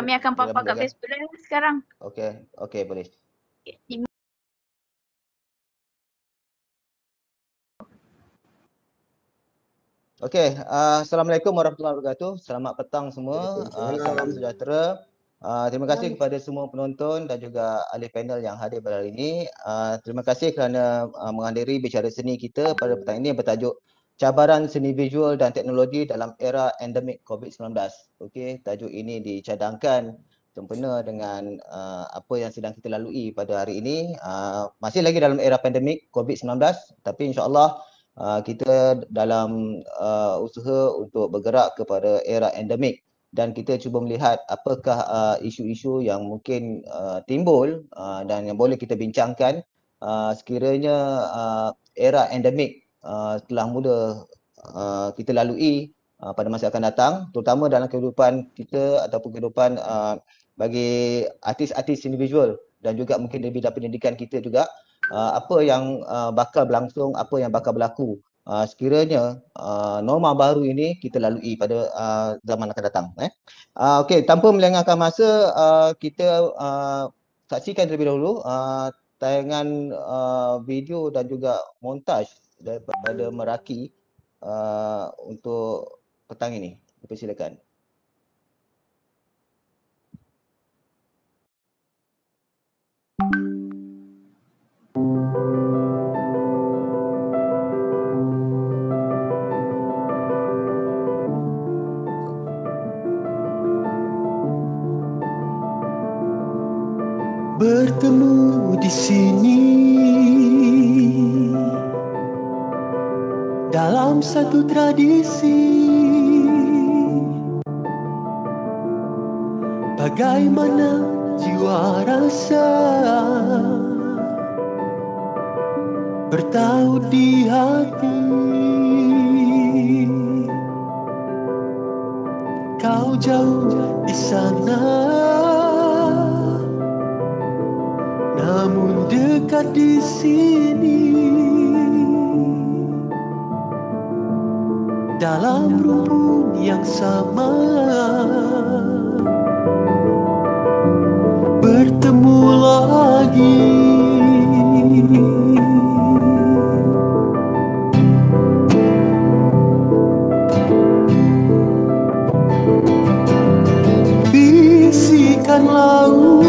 Kami akan papa kat Facebook Live sekarang. Okey, boleh. Okey, Assalamualaikum warahmatullahi wabarakatuh. Selamat petang semua. Salam sejahtera. Terima kasih kepada semua penonton dan juga ahli panel yang hadir pada hari ini. Terima kasih kerana menghadiri bicara seni kita pada petang ini yang bertajuk Cabaran Seni Visual dan Teknologi dalam Era Endemik COVID-19. Okey, tajuk ini dicadangkan sempena dengan apa yang sedang kita lalui pada hari ini. Masih lagi dalam era pandemik COVID-19, tapi insya-Allah kita dalam usaha untuk bergerak kepada era endemik dan kita cuba melihat apakah isu-isu yang mungkin timbul dan yang boleh kita bincangkan sekiranya era endemik telah mula kita lalui pada masa akan datang, terutama dalam kehidupan kita ataupun kehidupan bagi artis-artis seni visual dan juga mungkin di bidang pendidikan kita juga. Apa yang bakal berlangsung, apa yang bakal berlaku sekiranya norma baru ini kita lalui pada zaman akan datang. Okey, tanpa melengahkan masa, kita saksikan terlebih dahulu tayangan video dan juga montaj daripada Meraki untuk petang ini. Dipersilakan. Bertemu di sini dalam satu tradisi, bagaimana jiwa rasa bertaut di hati. Kau jauh di sana, namun dekat di sini, dalam rumpun yang sama, bertemu lagi. Bisikan laut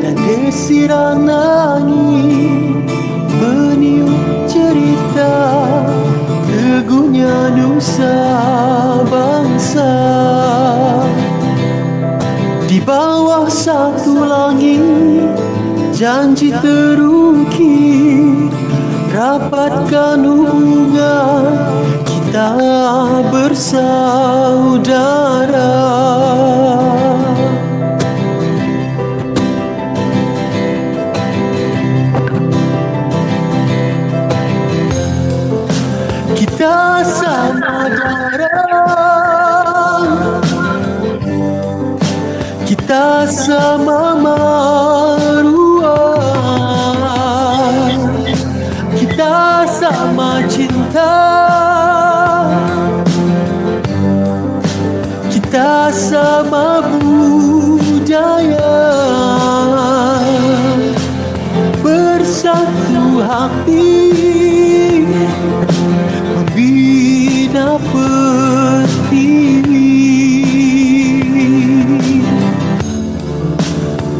dan desiran angin meniup cerita teguhnya nusa bangsa. Di bawah satu langit janji terukir, rapatkan hubungan kita bersaudara. Kita sama darah, kita sama maruah, kita sama cinta, kita sama budaya, bersatu hati membina pertiwi,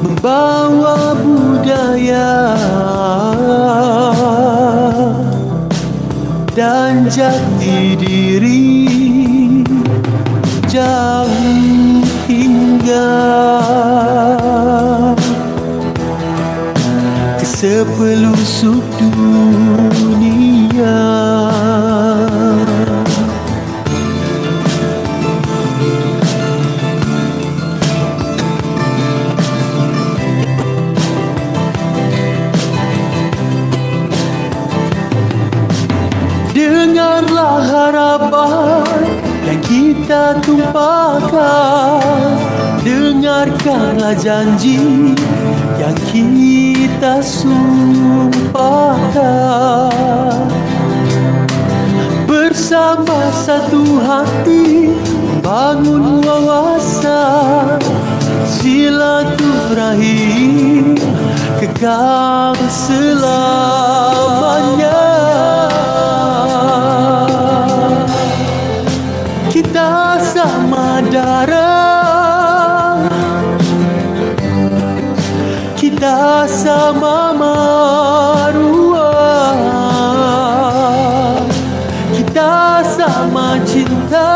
membawa budaya dan jati diri jauh hingga ke sepelusuk dunia. Dengarlah harapan yang kita tumpahkan, dengarkanlah janji yang kita sumpahkan. Bersama satu hati membangun wawasan kekal selamanya. Kita sama darah, kita sama maruah, kita sama cinta,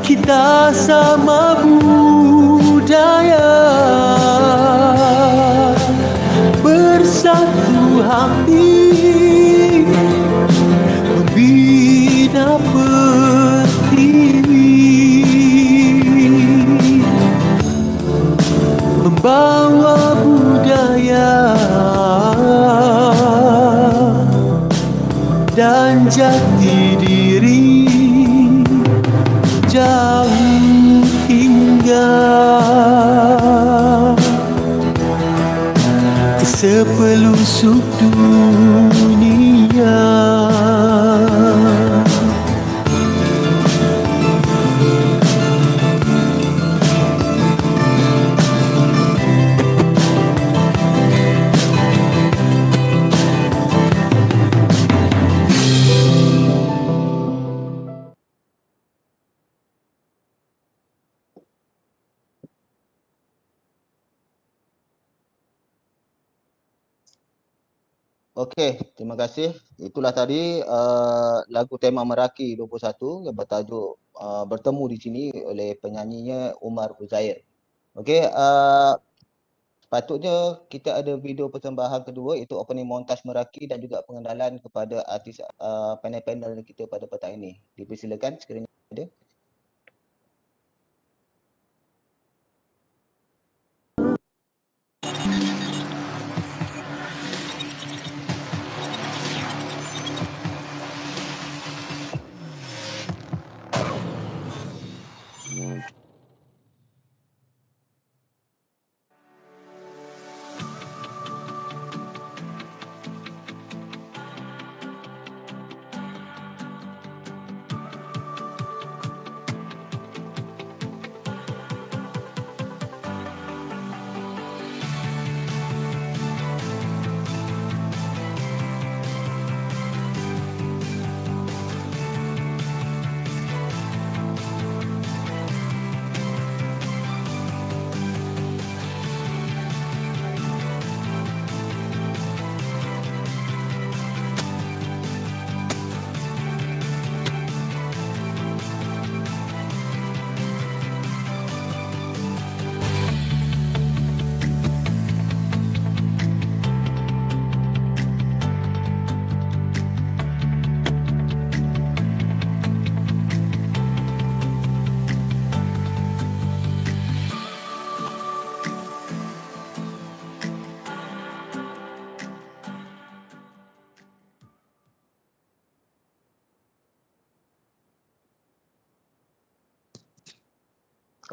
kita sama budaya, bersatu hati membina pertiwi, membawa budaya dan jati diri jauh hingga ke sepelusuk dunia. Okey, terima kasih. Itulah tadi lagu tema Meraki 21 yang bertajuk Bertemu di Sini oleh penyanyinya Umar Uzair. Okey, sepatutnya kita ada video persembahan kedua iaitu opening montage Meraki dan juga pengenalan kepada artis panel-panel kita pada petang ini. Dipersilakan sekiranya ada.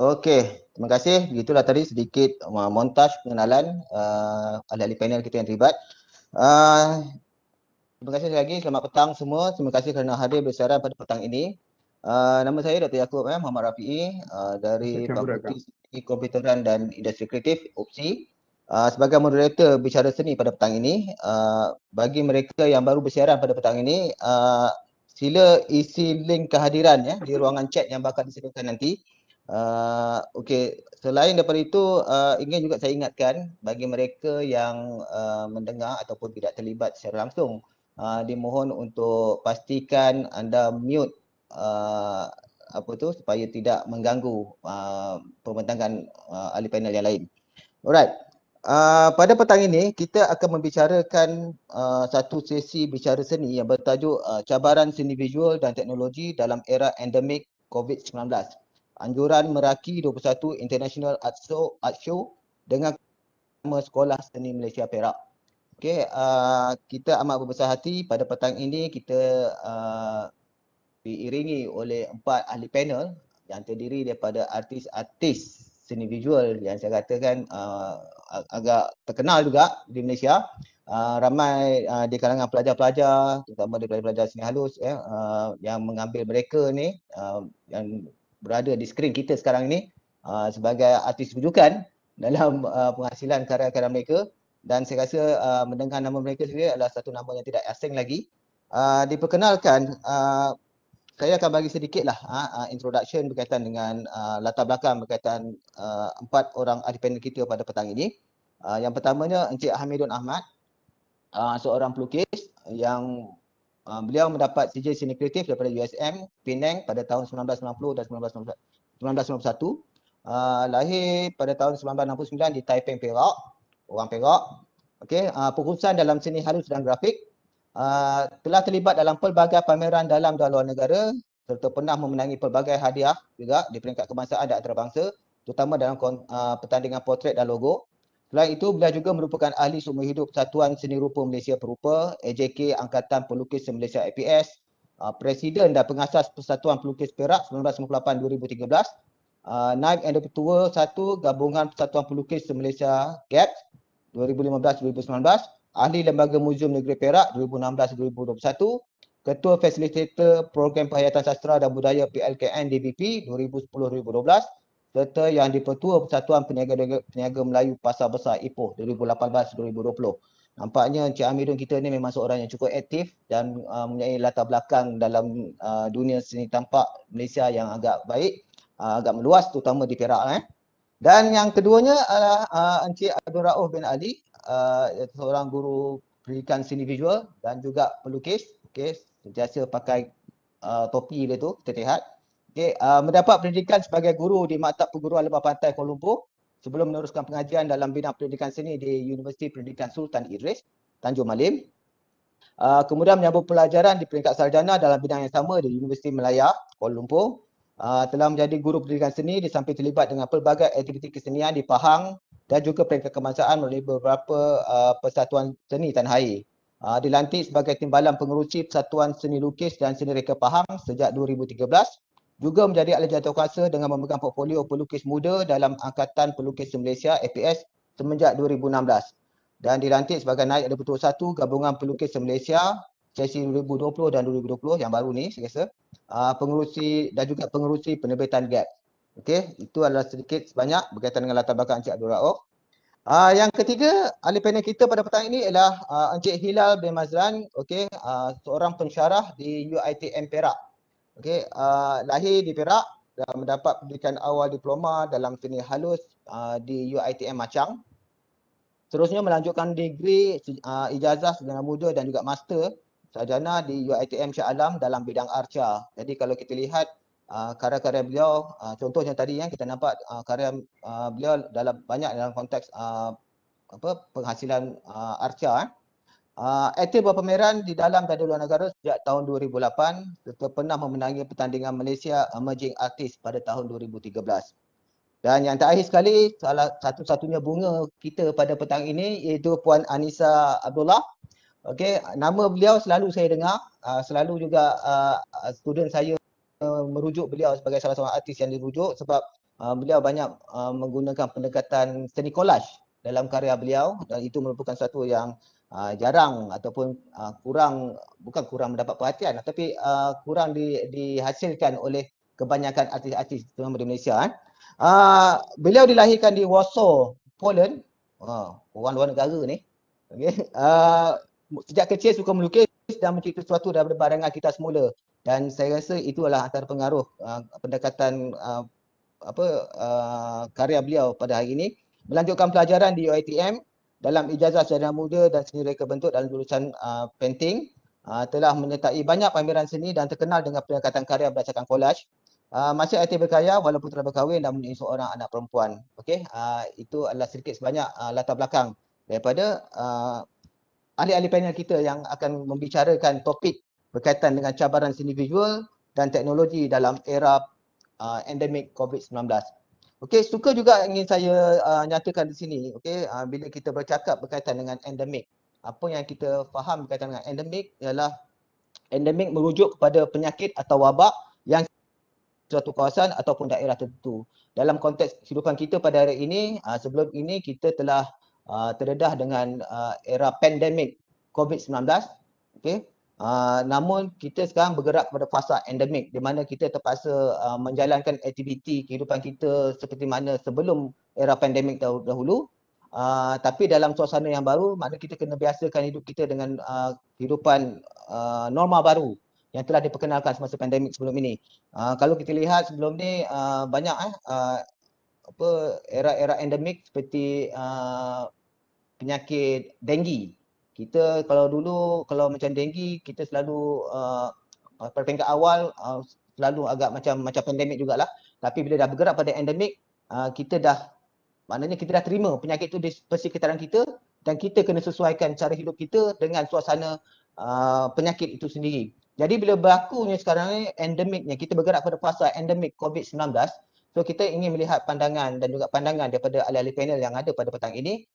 Okey, terima kasih. Begitulah tadi sedikit montaj pengenalan ahli-ahli panel kita yang terlibat. Terima kasih sekali lagi. Selamat petang semua. Terima kasih kerana hadir bersiaran pada petang ini. Nama saya Dr. Yaakob Muhammad Rafi'i dari Fakulti Seni Komputeran dan Industri Kreatif UPSI. Sebagai moderator bicara seni pada petang ini, bagi mereka yang baru bersiaran pada petang ini, sila isi link kehadiran ya di ruangan chat yang bakal disediakan nanti. Okey, selain daripada itu ingin juga saya ingatkan bagi mereka yang mendengar ataupun tidak terlibat secara langsung, dimohon untuk pastikan anda mute supaya tidak mengganggu pembentangan ahli panel yang lain. Alright. Pada petang ini kita akan membicarakan satu sesi bicara seni yang bertajuk Cabaran Seni Visual dan Teknologi dalam Era Endemik COVID-19. Anjuran Meraki 21 International Art Show dengan Sekolah Seni Malaysia Perak. Okey, kita amat berbesar hati pada petang ini kita diiringi oleh 4 ahli panel yang terdiri daripada artis-artis seni visual yang saya katakan agak terkenal juga di Malaysia. Ramai di kalangan pelajar-pelajar, terutama di pelajar-pelajar seni halus yang mengambil mereka ni yang berada di skrin kita sekarang ni sebagai artis rujukan dalam penghasilan karya-karya mereka, dan saya rasa mendengar nama mereka sendiri adalah satu nama yang tidak asing lagi. Diperkenalkan, saya akan bagi sedikitlah introduction berkaitan dengan latar belakang berkaitan 4 orang ahli panel kita pada petang ini. Yang pertamanya Encik Hamidun Ahmad, seorang pelukis yang beliau mendapat sijil seni kreatif daripada USM Penang pada tahun 1990 dan 1991. Lahir pada tahun 1969 di Taipei, Perak, orang Perak. Okey, pengurusan dalam seni halus dan grafik. Telah terlibat dalam pelbagai pameran dalam dan luar negara serta pernah memenangi pelbagai hadiah juga di peringkat kebangsaan dan antarabangsa, terutama dalam pertandingan portret dan logo. Selain itu, beliau juga merupakan ahli seumur hidup Satuan Seni Rupa Malaysia Perupa, AJK Angkatan Pelukis Malaysia APS, Presiden dan pengasas Persatuan Pelukis Perak 1998-2013, Naib Editor Ketua 1 Gabungan Persatuan Pelukis Malaysia GAP 2015-2019, Ahli Lembaga Muzium Negeri Perak 2016-2021, Ketua Fasilitator Program Penghayatan Sastera dan Budaya PLKN DBP 2010-2012, serta yang di-Pertua Persatuan Peniaga Melayu Pasar Besar Ipoh 2018-2020. Nampaknya Encik Hamidun kita ni memang seorang yang cukup aktif dan mempunyai latar belakang dalam dunia seni tampak Malaysia yang agak baik, agak meluas terutama di Perak. Dan yang keduanya adalah Encik Abdul Rauf bin Ali, seorang guru pendidikan seni visual dan juga pelukis. Okey, sentiasa pakai topi dia tu, kita lihat. Okey, mendapat pendidikan sebagai guru di Maktab Perguruan Lembah Pantai Kuala Lumpur sebelum meneruskan pengajian dalam bidang pendidikan seni di Universiti Pendidikan Sultan Idris, Tanjung Malim. Kemudian menyambung pelajaran di peringkat sarjana dalam bidang yang sama di Universiti Melaya, Kuala Lumpur. Telah menjadi guru pendidikan seni di samping terlibat dengan pelbagai aktiviti kesenian di Pahang dan juga peringkat kebangsaan melalui beberapa persatuan seni tanah air. Dilantik sebagai Timbalan Pengerusi Persatuan Seni Lukis dan Seni Reka Pahang sejak 2013. Juga menjadi ahli jawatan dengan memegang portfolio pelukis muda dalam Angkatan Pelukis Malaysia APS semenjak 2016. Dan dilantik sebagai Naib Editor Ketua 1 Gabungan Pelukis Malaysia sesi 2020 dan 2020 yang baru ni saya rasa. Pengerusi dan juga pengerusi penerbitan GAP. Okey, itu adalah sedikit sebanyak berkaitan dengan latar belakang Encik Abdul Rauf. Yang ketiga, ahli panel kita pada petang ini ialah Encik Hilal bin Mazlan, okey, seorang pensyarah di UiTM Perak. Okey, lahir di Perak dan mendapat pendidikan awal diploma dalam seni halus di UiTM Machang. Seterusnya melanjutkan degree ijazah sarjana muda dan juga master sarjana di UiTM Shah Alam dalam bidang arca. Jadi kalau kita lihat karya-karya beliau, contohnya tadi yang kita nampak karya beliau banyak dalam konteks penghasilan arca. Aktif berpameran di dalam dan di luar negara sejak tahun 2008 serta pernah memenangi pertandingan Malaysia Emerging Artist pada tahun 2013. Dan yang terakhir sekali, salah satu-satunya bunga kita pada petang ini iaitu Puan Anissa Abdullah. Okey, nama beliau selalu saya dengar, selalu juga student saya merujuk beliau sebagai salah seorang artis yang dirujuk sebab beliau banyak menggunakan pendekatan seni collage dalam karya beliau dan itu merupakan satu yang jarang ataupun bukan kurang mendapat perhatian tapi kurang dihasilkan oleh kebanyakan artis-artis terutama di Malaysia. Beliau dilahirkan di Warsaw, Poland. Orang luar negara ni. Okay. Sejak kecil suka melukis dan mencipta sesuatu daripada barangan kita semula. Dan saya rasa itu adalah antara pengaruh pendekatan karya beliau pada hari ini. Melanjutkan pelajaran di UiTM dalam ijazah sarjana muda dan seni reka bentuk dalam jurusan painting. Telah menyertai banyak pameran seni dan terkenal dengan pendekatan karya berdasarkan collage. Masih aktif berkarya walaupun telah berkahwin dan mempunyai seorang anak perempuan. Okey, itu adalah sedikit sebanyak latar belakang daripada ahli-ahli panel kita yang akan membicarakan topik berkaitan dengan cabaran seni visual dan teknologi dalam era endemik COVID-19. Okey, suka juga ingin saya nyatakan di sini, okey, bila kita bercakap berkaitan dengan endemik, apa yang kita faham berkaitan dengan endemik ialah endemik merujuk kepada penyakit atau wabak yang suatu kawasan ataupun daerah tertentu. Dalam konteks kehidupan kita pada hari ini, sebelum ini kita telah terdedah dengan era pandemik COVID-19. Okey. Namun kita sekarang bergerak pada fasa endemik di mana kita terpaksa menjalankan aktiviti kehidupan kita seperti mana sebelum era pandemik dahulu. Tapi dalam suasana yang baru, maknanya kita kena biasakan hidup kita dengan kehidupan norma baru yang telah diperkenalkan semasa pandemik sebelum ini. Kalau kita lihat sebelum ni banyak era-era endemik seperti penyakit denggi. Kita kalau dulu kalau macam denggi kita selalu pada peringkat awal selalu agak macam pandemik jugalah. Tapi bila dah bergerak pada endemik, kita dah maknanya kita dah terima penyakit itu di persekitaran kita dan kita kena sesuaikan cara hidup kita dengan suasana penyakit itu sendiri. Jadi bila berlakunya sekarang ni endemiknya, kita bergerak pada fasa endemik COVID-19, so kita ingin melihat pandangan dan juga pandangan daripada ahli-ahli panel yang ada pada petang ini,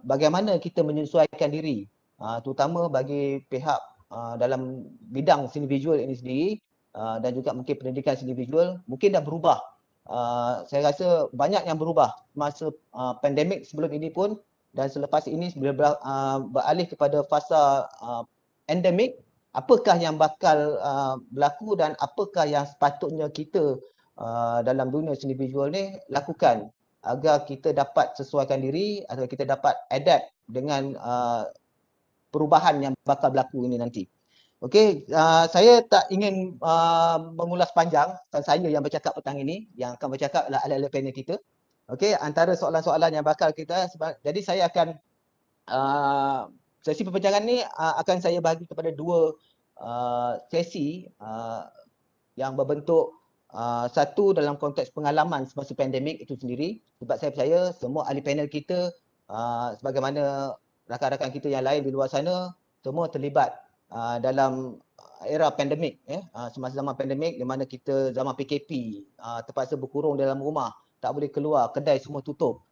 bagaimana kita menyesuaikan diri, terutama bagi pihak dalam bidang seni visual ini sendiri dan juga mungkin pendidikan seni visual mungkin dah berubah. Saya rasa banyak yang berubah masa pandemik sebelum ini pun dan selepas ini bila beralih kepada fasa endemik, apakah yang bakal berlaku dan apakah yang sepatutnya kita dalam dunia seni visual ni lakukan agar kita dapat sesuaikan diri atau kita dapat adapt dengan perubahan yang bakal berlaku ini nanti. Okey, saya tak ingin mengulas panjang, saya yang bercakap petang ini, yang akan bercakap adalah ahli-ahli panel kita. Okey, antara soalan-soalan yang bakal kita, jadi saya akan sesi perbincangan ni akan saya bahagi kepada dua sesi yang berbentuk satu dalam konteks pengalaman semasa pandemik itu sendiri, sebab saya percaya semua ahli panel kita sebagaimana rakan-rakan kita yang lain di luar sana semua terlibat dalam era pandemik, semasa zaman pandemik di mana kita zaman PKP terpaksa berkurung dalam rumah, tak boleh keluar, kedai semua tutup.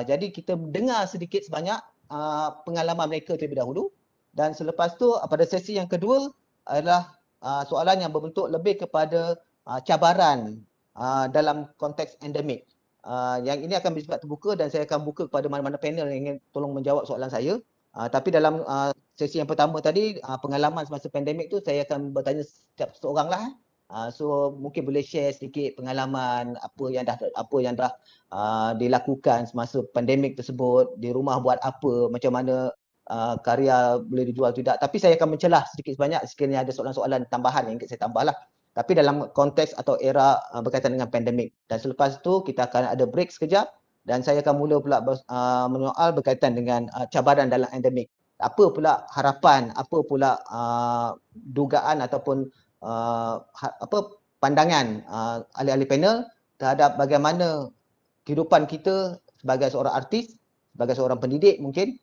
Jadi kita dengar sedikit sebanyak pengalaman mereka terlebih dahulu dan selepas tu pada sesi yang kedua adalah soalan yang berbentuk lebih kepada cabaran dalam konteks endemik. Yang ini akan bersifat terbuka dan saya akan buka kepada mana-mana panel yang ingin tolong menjawab soalan saya. Tapi dalam sesi yang pertama tadi, pengalaman semasa pandemik tu saya akan bertanya setiap seorang lah. So mungkin boleh share sedikit pengalaman apa yang dah dilakukan semasa pandemik tersebut, di rumah buat apa, macam mana karya boleh dijual tidak. Tapi saya akan mencelah sedikit sebanyak sekiranya ada soalan-soalan tambahan yang ingin saya tambah lah. Tapi dalam konteks atau era berkaitan dengan pandemik. Dan selepas tu kita akan ada break sekejap dan saya akan mula pula menyoal berkaitan dengan cabaran dalam endemik. Apa pula harapan, apa pula dugaan ataupun pandangan ahli-ahli panel terhadap bagaimana kehidupan kita sebagai seorang artis, sebagai seorang pendidik mungkin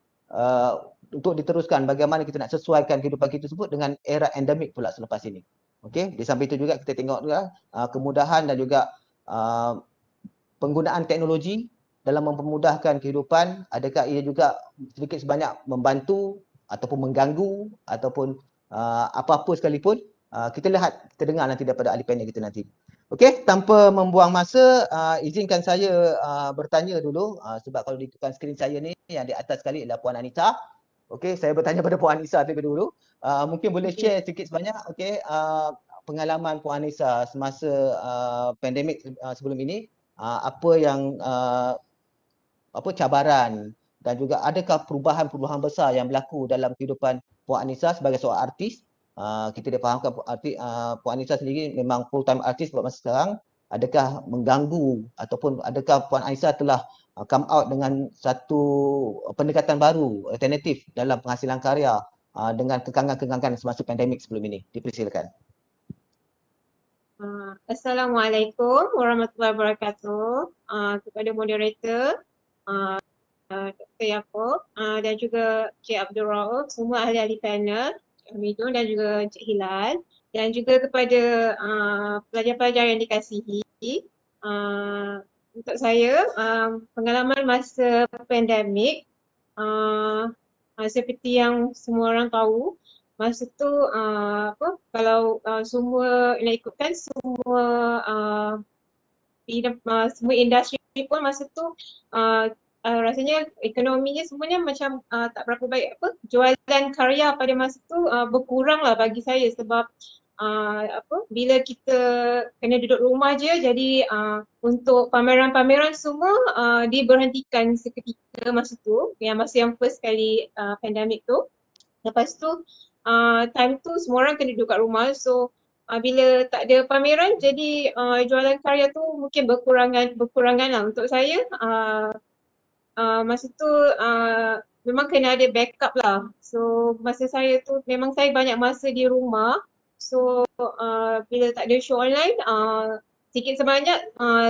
untuk diteruskan bagaimana kita nak sesuaikan kehidupan kita tersebut dengan era endemik pula selepas ini. Okey, di samping itu juga kita tengok juga kemudahan dan juga penggunaan teknologi dalam mempermudahkan kehidupan, adakah ia juga sedikit sebanyak membantu ataupun mengganggu ataupun apa-apa sekalipun. Kita lihat, kita dengar nanti daripada ahli panel kita nanti. Okey, tanpa membuang masa, izinkan saya bertanya dulu sebab kalau di depan skrin saya ni yang di atas sekali adalah Puan Anita. Okey, saya bertanya pada Puan Anisa terlebih dahulu. Mungkin boleh share sedikit sebanyak pengalaman Puan Anisa semasa pandemik sebelum ini, apa yang cabaran dan juga adakah perubahan-perubahan besar yang berlaku dalam kehidupan Puan Anisa sebagai seorang artis. Kita difahamkan Puan Anisa sendiri memang full time artis buat masa sekarang. Adakah mengganggu ataupun adakah Puan Anisa telah come out dengan satu pendekatan baru, alternatif dalam penghasilan karya dengan kekangan-kekangan semasa pandemik sebelum ini? Dipersilakan. Assalamualaikum warahmatullahi wabarakatuh. Kepada moderator, Dr. Yaakob dan juga Cik Abdul Rauf, semua ahli-ahli panel, Cik Hamidun dan juga Cik Hilal, dan juga kepada pelajar-pelajar yang dikasihi. Untuk saya, pengalaman masa pandemik, seperti yang semua orang tahu, masa tu kalau semua nak ikutkan semua industri pun masa tu rasanya ekonominya semuanya macam tak berapa baik. Jualan karya pada masa tu berkurang lah bagi saya sebab bila kita kena duduk rumah je, jadi untuk pameran-pameran semua diberhentikan seketika masa tu, masa yang first kali pandemik tu. Lepas tu time tu semua orang kena duduk kat rumah, so bila tak ada pameran, jadi jualan karya tu mungkin berkurangan lah. Untuk saya masa tu memang kena ada backup lah. So masa saya tu memang saya banyak masa di rumah. So bila tak ada show online, sikit sebanyak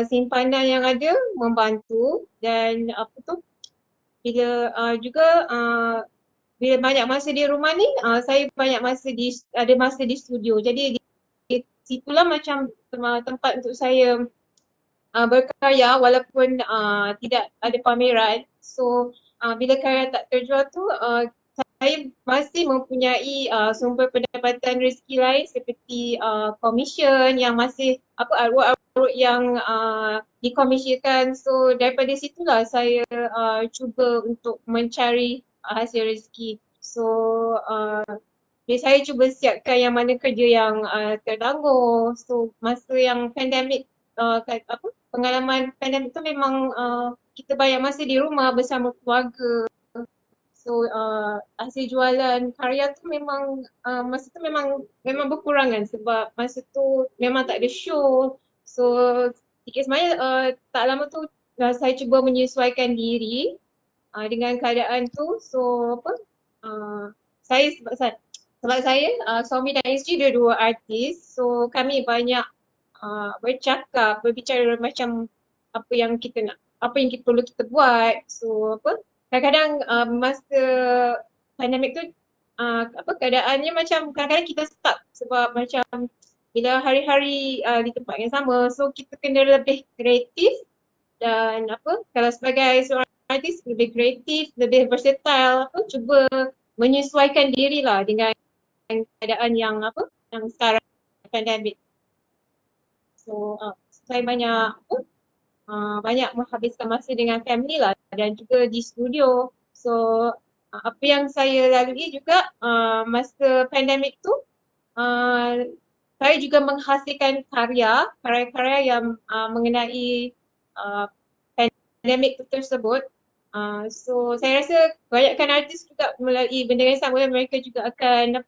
simpanan yang ada membantu. Dan bila juga bila banyak masa di rumah ni, saya banyak ada masa di studio. Jadi di situlah macam tempat untuk saya berkarya walaupun tidak ada pameran. So bila karya tak terjual tu, saya masih mempunyai sumber pendapatan rezeki lain seperti commission yang masih artwork yang dikomisionkan. So daripada situlah saya cuba untuk mencari hasil rezeki. So saya cuba siapkan yang mana kerja yang tertangguh. So masa yang pandemik, pengalaman pandemik tu memang kita banyak masa di rumah bersama keluarga. So hasil jualan karya tu memang masa tu memang berkurangan sebab masa tu memang tak ada show. So sikit sebanyak tak lama tu saya cuba menyesuaikan diri dengan keadaan tu. So saya sebab saya suami dan isteri dua-dua artis, so kami banyak berbicara macam apa yang kita perlu kita buat. So kadang-kadang masa pandemik tu keadaannya macam kadang-kadang kita stuck sebab macam bila hari-hari di tempat yang sama, so kita kena lebih kreatif dan kalau sebagai seorang artis lebih kreatif, lebih versatile, cuba menyesuaikan diri lah dengan keadaan yang sekarang pandemik. So saya banyak menghabiskan masa dengan family lah dan juga di studio. So apa yang saya lalui juga masa pandemik tu, saya juga menghasilkan karya-karya yang mengenai pandemik tersebut. So saya rasa banyakkan artis juga melalui benda yang sama, mereka juga akan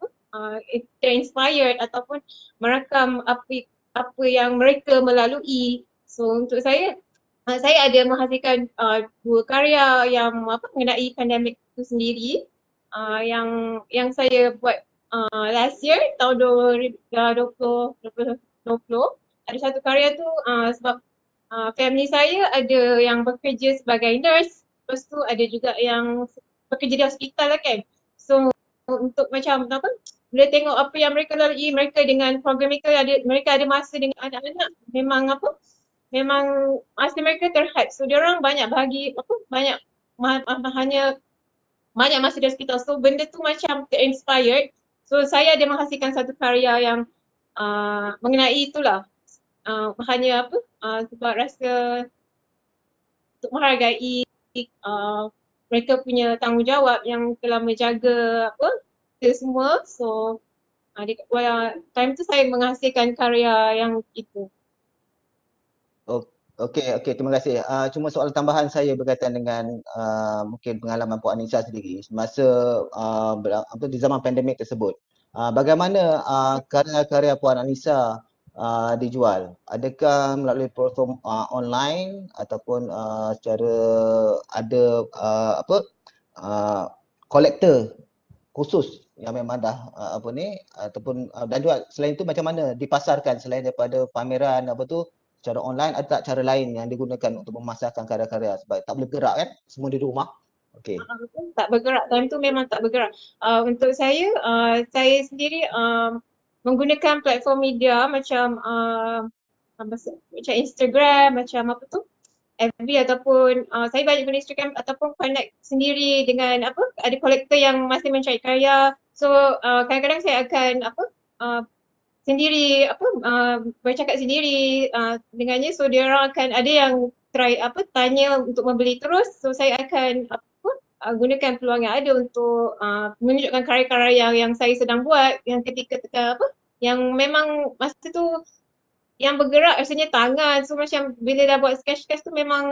terinspired ataupun merakam apa yang mereka melalui. So untuk saya ada menghasilkan dua karya yang mengenai pandemik itu sendiri, yang saya buat last year tahun 2020. Ada satu karya tu sebab family saya ada yang bekerja sebagai nurse, lepas tu ada juga yang bekerja di hospital lah kan. So untuk macam bila tengok apa yang mereka lalui, mereka dengan program mereka ada masa dengan anak-anak, memang masa mereka terhad. So diorang banyak bagi banyak masa di hospital. So benda tu macam terinspired. So saya ada menghasilkan satu karya yang mengenai itulah. Hanya sebab rasa untuk menghargai mereka punya tanggungjawab yang telah menjaga kita semua. So time tu saya menghasilkan karya yang itu. Okey, terima kasih. Cuma soalan tambahan saya berkaitan dengan mungkin pengalaman Puan Anissa sendiri semasa di zaman pandemik tersebut. Bagaimana karya-karya Puan Anissa dijual? Adakah melalui platform online ataupun secara ada kolektor khusus yang memang dah ataupun dan juga selain itu macam mana dipasarkan selain daripada pameran secara online, ada tak cara lain yang digunakan untuk memasarkan karya-karya sebab tak boleh gerak kan, semua di rumah. Okey. Tak bergerak, time tu memang tak bergerak. Untuk saya sendiri menggunakan platform media macam Instagram, macam FB ataupun saya banyak guna Instagram ataupun connect sendiri dengan ada kolektor yang masih mencari karya. So kadang-kadang saya akan sendiri bercakap sendiri dengannya. So dia orang akan ada yang tanya untuk membeli terus. So saya akan gunakan peluang yang ada untuk menunjukkan karya-karya yang saya sedang buat yang ketika yang memang masa tu yang bergerak rasanya tangan. So macam bila dah buat sketch-sketch tu memang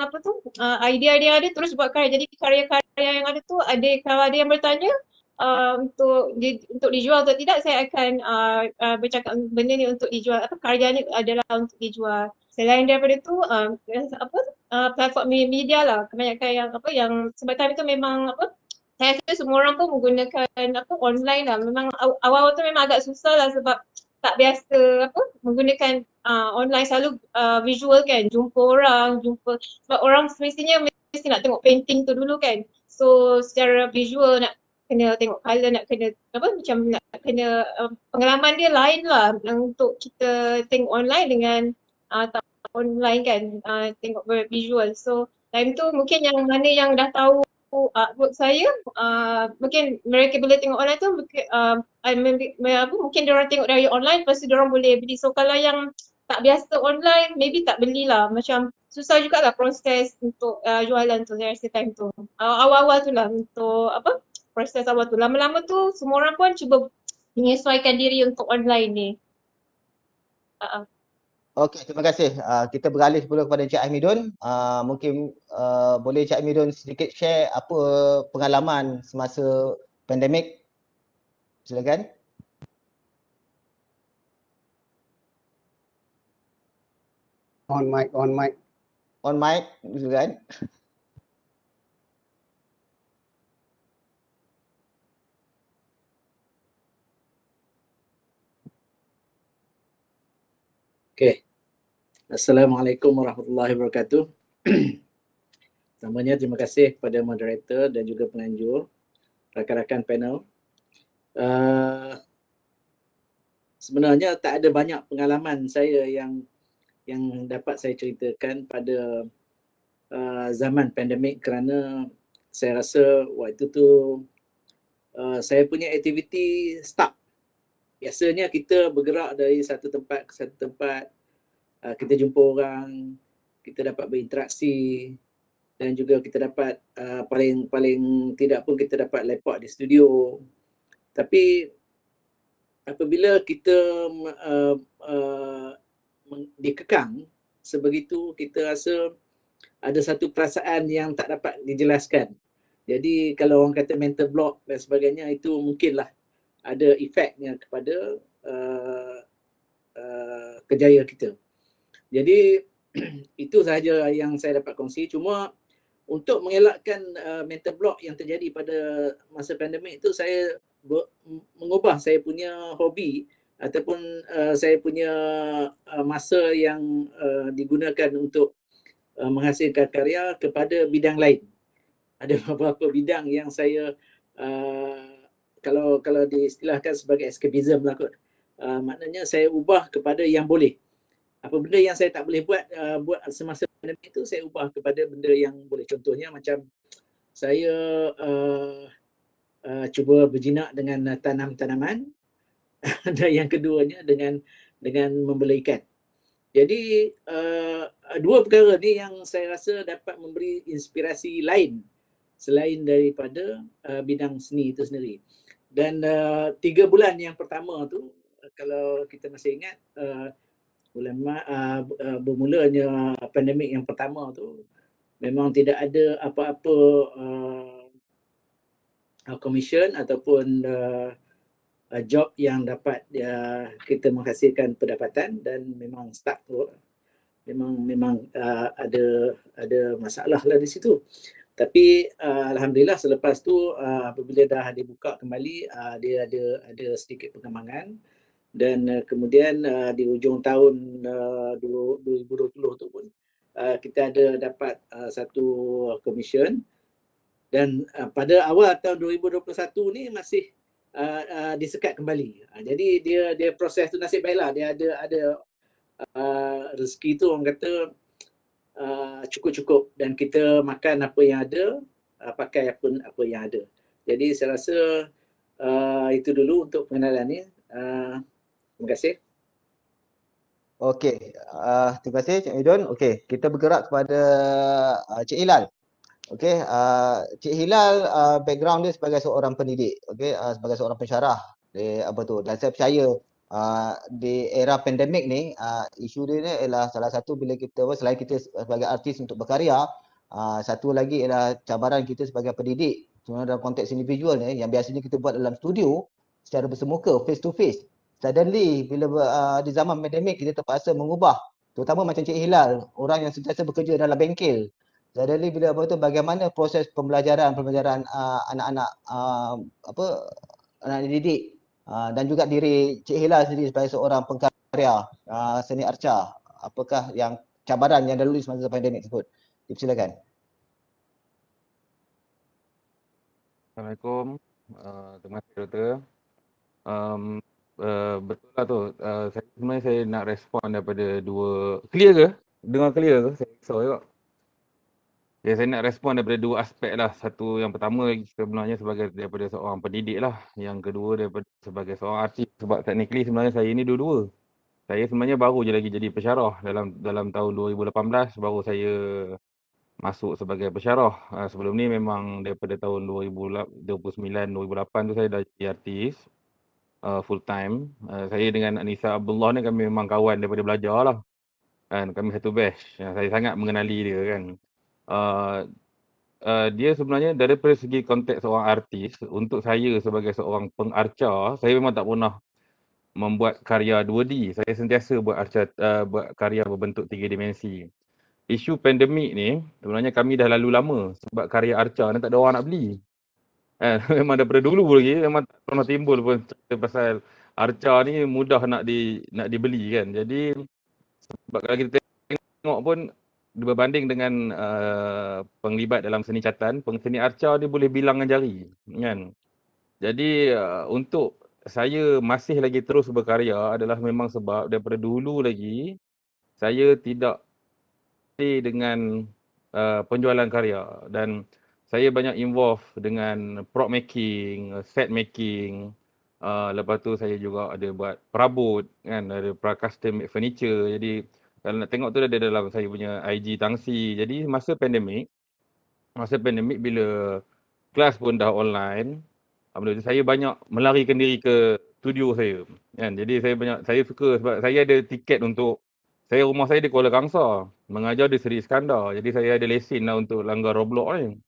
idea-idea ada terus buat karya. Jadi karya-karya yang ada tu kalau ada yang bertanya untuk dijual atau tidak, saya akan bercakap benda ni untuk dijual, karya ni adalah untuk dijual. Selain daripada tu platform media lah, kebanyakan yang sebab time tu memang saya rasa semua orang pun menggunakan online lah. Memang awal-awal tu memang agak susah lah sebab tak biasa menggunakan online, selalu visual kan, jumpa orang, sebab orang semestinya mesti nak tengok painting tu dulu kan. So secara visual nak kena tengok colour, nak kena macam nak kena pengalaman dia lain lah untuk kita tengok online dengan tak online kan, tengok visual. So time tu mungkin yang mana yang dah tahu artwork saya, mungkin mereka boleh tengok online tu, mungkin diorang tengok dari online, lepas tu diorang boleh beli. So kalau yang tak biasa online, maybe tak belilah. Macam susah jugalah proses untuk jualan tu saya rasa time tu. Awal-awal tu lah untuk proses awal tu. Lama-lama tu semua orang pun cuba menyesuaikan diri untuk online ni. Okey, terima kasih. Kita beralih pula kepada Cik Ahmidun. Mungkin boleh Cik Ahmidun sedikit share apa pengalaman semasa pandemik? Silakan. On mic. On mic, silakan. Okay. Assalamualaikum warahmatullahi wabarakatuh. Pertamanya terima kasih kepada moderator dan juga penganjur, rakan-rakan panel. Sebenarnya tak ada banyak pengalaman saya yang dapat saya ceritakan pada zaman pandemik, kerana saya rasa waktu tu saya punya aktiviti stuck. Biasanya kita bergerak dari satu tempat ke satu tempat, kita jumpa orang, kita dapat berinteraksi, dan juga kita dapat paling tidak pun kita dapat lepak di studio. Tapi apabila kita dikekang sebegitu, kita rasa ada satu perasaan yang tak dapat dijelaskan. Jadi kalau orang kata mental block dan sebagainya, itu mungkinlah ada efeknya kepada kerjaya kita. Jadi itu sahaja yang saya dapat kongsi. Cuma untuk mengelakkan mental block yang terjadi pada masa pandemik itu, saya mengubah saya punya hobi ataupun saya punya masa yang digunakan untuk menghasilkan karya kepada bidang lain. Ada beberapa bidang yang saya kalau diistilahkan sebagai escapism lah kot. Maknanya saya ubah kepada yang boleh. Apa benda yang saya tak boleh buat semasa pandemik itu, saya ubah kepada benda yang boleh. Contohnya macam saya cuba berjinak dengan tanam tanaman dan yang keduanya dengan membela ikan. Jadi dua perkara ni yang saya rasa dapat memberi inspirasi lain selain daripada bidang seni itu sendiri. Dan 3 bulan yang pertama tu, kalau kita masih ingat, bermulanya pandemik yang pertama tu, memang tidak ada apa-apa commission ataupun job yang dapat kita menghasilkan pendapatan, dan memang start tu memang ada masalah lah di situ. Tapi alhamdulillah selepas tu apabila dah dibuka kembali, dia ada sedikit pengembangan. Dan kemudian di hujung tahun 2020 tu pun kita ada dapat satu commission. Dan pada awal tahun 2021 ni masih disekat kembali. Jadi dia proses tu nasib baiklah, dia ada rezeki tu orang kata cukup-cukup, dan kita makan apa yang ada, pakai apa yang ada. Jadi saya rasa itu dulu untuk pengenalan ni. Terima kasih. Okey, terima kasih Cik Midun. Okey, kita bergerak kepada Cik Hilal. Okey, Cik Hilal background dia sebagai seorang pendidik, okey, sebagai seorang pensyarah. Dan saya percaya di era pandemik ni isu dia ni ialah salah satu bila kita selain kita sebagai artis untuk berkarya, satu lagi ialah cabaran kita sebagai pendidik. Sebenarnya dalam konteks individual ni yang biasanya kita buat dalam studio secara bersemuka, face to face. Suddenly bila di zaman pandemik kita terpaksa mengubah, terutama macam Cik Hilal, orang yang sentiasa bekerja dalam bengkel. Suddenly bila bagaimana proses pembelajaran anak-anak anak didik dan juga diri Cik Hilal sendiri sebagai seorang pengkarya seni arca, apakah yang cabaran yang dilalui semasa pandemik tersebut? Silakan. Assalamualaikum. Terima kasih Doktor. Betul lah tu. Sebenarnya saya nak respon daripada dua. Clear ke? Dengar clear ke? Saya risau juga. Ya, saya nak respon daripada dua aspek lah. Satu, yang pertama sebenarnya daripada seorang pendidik lah. Yang kedua daripada sebagai seorang artis. Sebab technically sebenarnya saya ni dua-dua. Saya sebenarnya baru je lagi jadi pensyarah. Dalam tahun 2018 baru saya masuk sebagai pensyarah. Sebelum ni memang daripada tahun 2029-2008 tu saya dah jadi artis full time. Saya dengan Anissa Abdullah ni kami memang kawan daripada belajar lah. Kan, kami satu batch. Saya sangat mengenali dia kan. Dia sebenarnya daripada segi konteks seorang artis, untuk saya sebagai seorang pengarca, saya memang tak pernah membuat karya 2D. Saya sentiasa buat karya berbentuk 3 dimensi. Isu pandemik ni sebenarnya kami dah lalu lama sebab karya arca ni tak ada orang nak beli. Memang daripada dulu lagi memang tak pernah timbul pun cerita pasal arca ni mudah nak dibeli kan. Jadi sebab kalau kita tengok pun berbanding dengan penglibat dalam seni catan, seni arca dia boleh bilang dengan jari kan. Jadi untuk saya masih lagi terus berkarya adalah memang sebab daripada dulu lagi saya tidak dengan penjualan karya dan saya banyak involve dengan prop making, set making. Lepas tu saya juga ada buat perabot kan, ada custom made furniture. Jadi kalau nak tengok tu ada dalam saya punya IG Tangsi. Jadi masa pandemik bila kelas pun dah online, saya banyak melarikan diri ke studio saya kan. Jadi saya suka sebab saya ada tiket untuk rumah saya di Kuala Kangsar, mengajar di Seri Iskandar. Jadi saya ada lesen lah untuk langgar Roblox ni.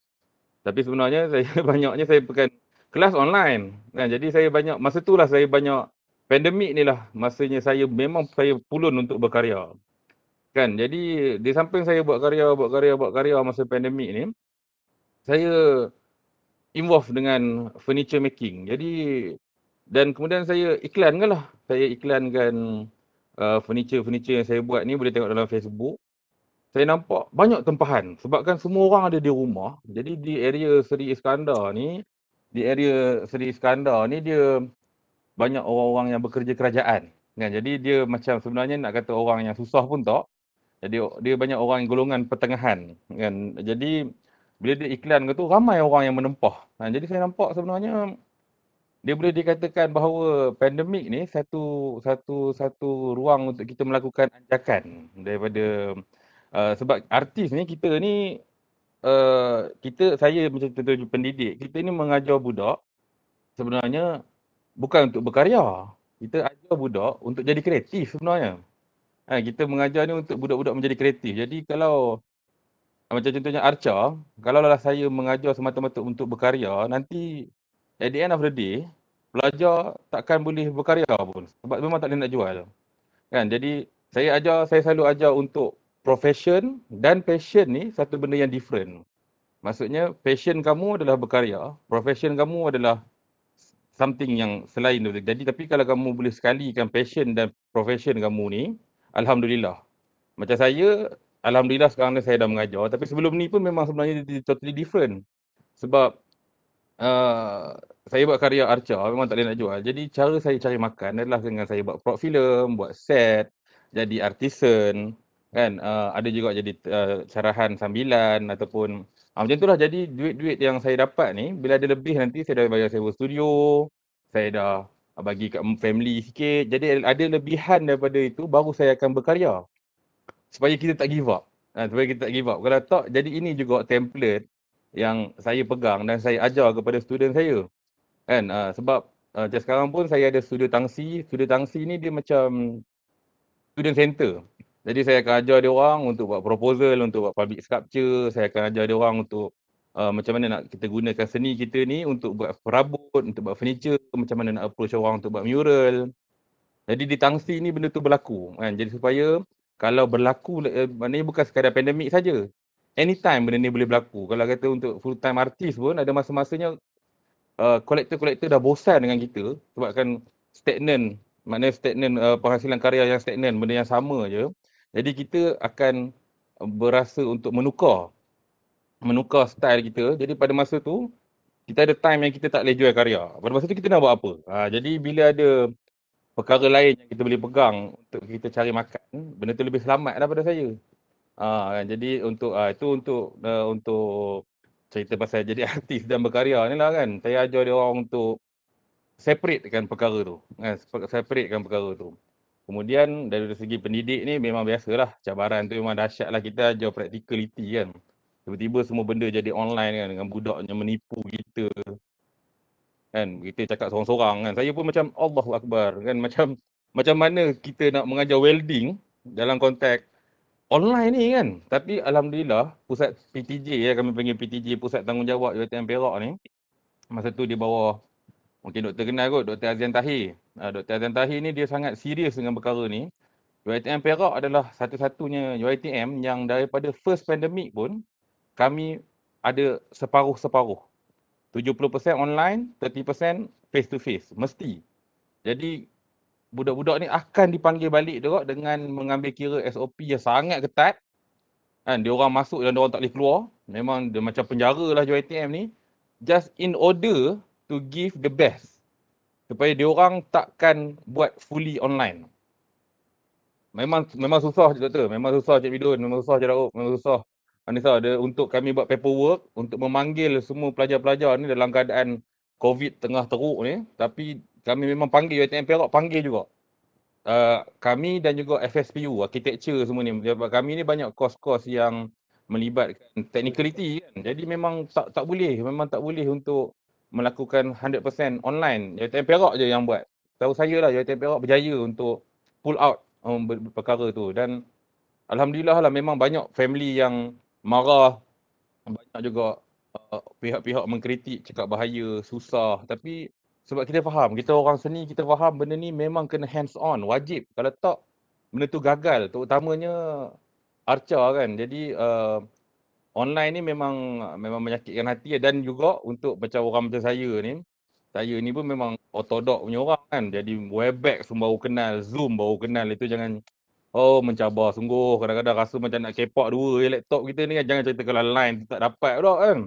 Tapi sebenarnya banyaknya saya pekan kelas online kan. Jadi saya banyak masa tu lah saya banyak pandemik ni lah masanya saya pulun untuk berkarya. Kan. Jadi di samping saya buat karya masa pandemik ni, saya involve dengan furniture making. Jadi dan kemudian saya iklankan lah. Saya iklankan furniture yang saya buat ni, boleh tengok dalam Facebook. Saya nampak banyak tempahan sebab kan semua orang ada di rumah. Jadi di area Seri Iskandar ni dia banyak orang-orang yang bekerja kerajaan kan. Jadi dia macam sebenarnya nak kata orang yang susah pun tak. Jadi dia banyak orang yang golongan pertengahan kan. Jadi bila dia iklan tu ramai orang yang menempah. Jadi saya nampak sebenarnya dia boleh dikatakan bahawa pandemik ni satu ruang untuk kita melakukan anjakan daripada sebab artis ni saya macam contoh pendidik, kita ni mengajar budak sebenarnya bukan untuk berkarya. Kita ajar budak untuk jadi kreatif sebenarnya. Kita mengajar ni untuk budak-budak menjadi kreatif. Jadi kalau macam contohnya arca, kalau lah saya mengajar semata-mata untuk berkarya, nanti at the end of the day, pelajar takkan boleh berkarya pun sebab memang tak boleh nak jual. Kan? Jadi saya selalu ajar untuk profession dan passion ni satu benda yang different. Maksudnya passion kamu adalah berkarya, profession kamu adalah something yang selain tu. Jadi tapi kalau kamu boleh sekalikan passion dan profession kamu ni, alhamdulillah. Macam saya, alhamdulillah sekarang ni saya dah mengajar, tapi sebelum ni pun memang sebenarnya totally different. Sebab saya buat karya arca memang tak boleh nak jual. Jadi cara saya cari makan adalah dengan saya buat prop film, buat set, jadi artisan kan. Ada juga jadi carahan sambilan ataupun macam itulah. Jadi duit-duit yang saya dapat ni bila ada lebih nanti saya dah bayar sewa studio, saya dah bagi kat family sikit. Jadi ada lebihan daripada itu baru saya akan berkarya. Supaya kita tak give up. Supaya kita tak give up. Kalau tak, jadi ini juga template yang saya pegang dan saya ajar kepada student saya. Kan? Sebab macam sekarang pun saya ada studio tangsi. Studio tangsi ni dia macam student center. Jadi saya akan ajar dia orang untuk buat proposal, untuk buat public sculpture. Saya akan ajar dia orang untuk macam mana nak kita gunakan seni kita ni untuk buat perabot, untuk buat furniture, macam mana nak approach orang untuk buat mural. Jadi di tangsi ni benda tu berlaku kan. Jadi supaya kalau berlaku maknanya bukan sekadar pandemik saja. Anytime benda ni boleh berlaku. Kalau kata untuk full time artist pun ada masa-masanya kolektor-kolektor dah bosan dengan kita sebabkan stagnan, maknanya stagnan penghasilan karya yang stagnan, benda yang sama je. Jadi kita akan berasa untuk menukar style kita. Jadi pada masa tu kita ada time yang kita tak boleh jual karya. Pada masa tu kita nak buat apa? Jadi bila ada perkara lain yang kita boleh pegang untuk kita cari makan, benda tu lebih selamat daripada saya. Jadi untuk itu untuk cerita pasal jadi artis dan berkarya ni lah kan. Saya ajar dia orang untuk separatekan perkara tu. Separatekan perkara tu. Kemudian dari segi pendidik ni memang biasalah. Cabaran tu memang dahsyat lah. Kita ajar practicality kan. Tiba-tiba semua benda jadi online kan. Dengan budaknya menipu kita. Kan kita cakap sorang-sorang kan. Saya pun macam Allahu Akbar kan. Macam mana kita nak mengajar welding dalam konteks online ni kan. Tapi Alhamdulillah pusat PTJ kami panggil PTJ, Pusat Tanggungjawab UiTM Perak ni. Masa tu di bawah mungkin doktor kenal kot, Dr. Azian Tahir. Dr. Azian Tahir ni dia sangat serius dengan perkara ni. UiTM Perak adalah satu-satunya UiTM yang daripada first pandemic pun kami ada separuh-separuh. 70% online, 30% face to face. Mesti. Jadi budak-budak ni akan dipanggil balik juga dengan mengambil kira SOP yang sangat ketat. Kan, dia orang masuk dan dia orang tak boleh keluar. Memang dia macam penjara lah UiTM ni. Just in order to give the best. Supaya dia orang takkan buat fully online. Memang susah je doktor. Memang susah Cik Bidun. Memang susah Cik Daud. Memang susah. Anissa, ada untuk kami buat paperwork untuk memanggil semua pelajar-pelajar ni dalam keadaan COVID tengah teruk ni. Tapi kami memang panggil UiTM Perak, panggil juga. Kami dan juga FSPU, architecture semua ni. Sebab kami ni banyak kos-kos yang melibatkan technicality kan. Jadi memang tak boleh. Memang tak boleh untuk melakukan 100% online. UiTM Perak je yang buat. Tahu saya lah UiTM Perak berjaya untuk pull out perkara tu. Dan Alhamdulillah lah memang banyak family yang marah. Banyak juga pihak-pihak mengkritik, cakap bahaya, susah. Tapi sebab kita faham, kita orang seni, kita faham benda ni memang kena hands on, wajib. Kalau tak, benda tu gagal. Terutamanya arca kan. Jadi online ni memang menyakitkan hati. Dan juga untuk macam orang macam saya ni pun memang ortodok punya orang kan. Jadi Webex pun baru kenal, Zoom baru kenal. Itu jangan mencabar sungguh. Kadang-kadang rasa macam nak kepak dua laptop kita ni kan. Jangan cerita kalau line tak dapat pula kan.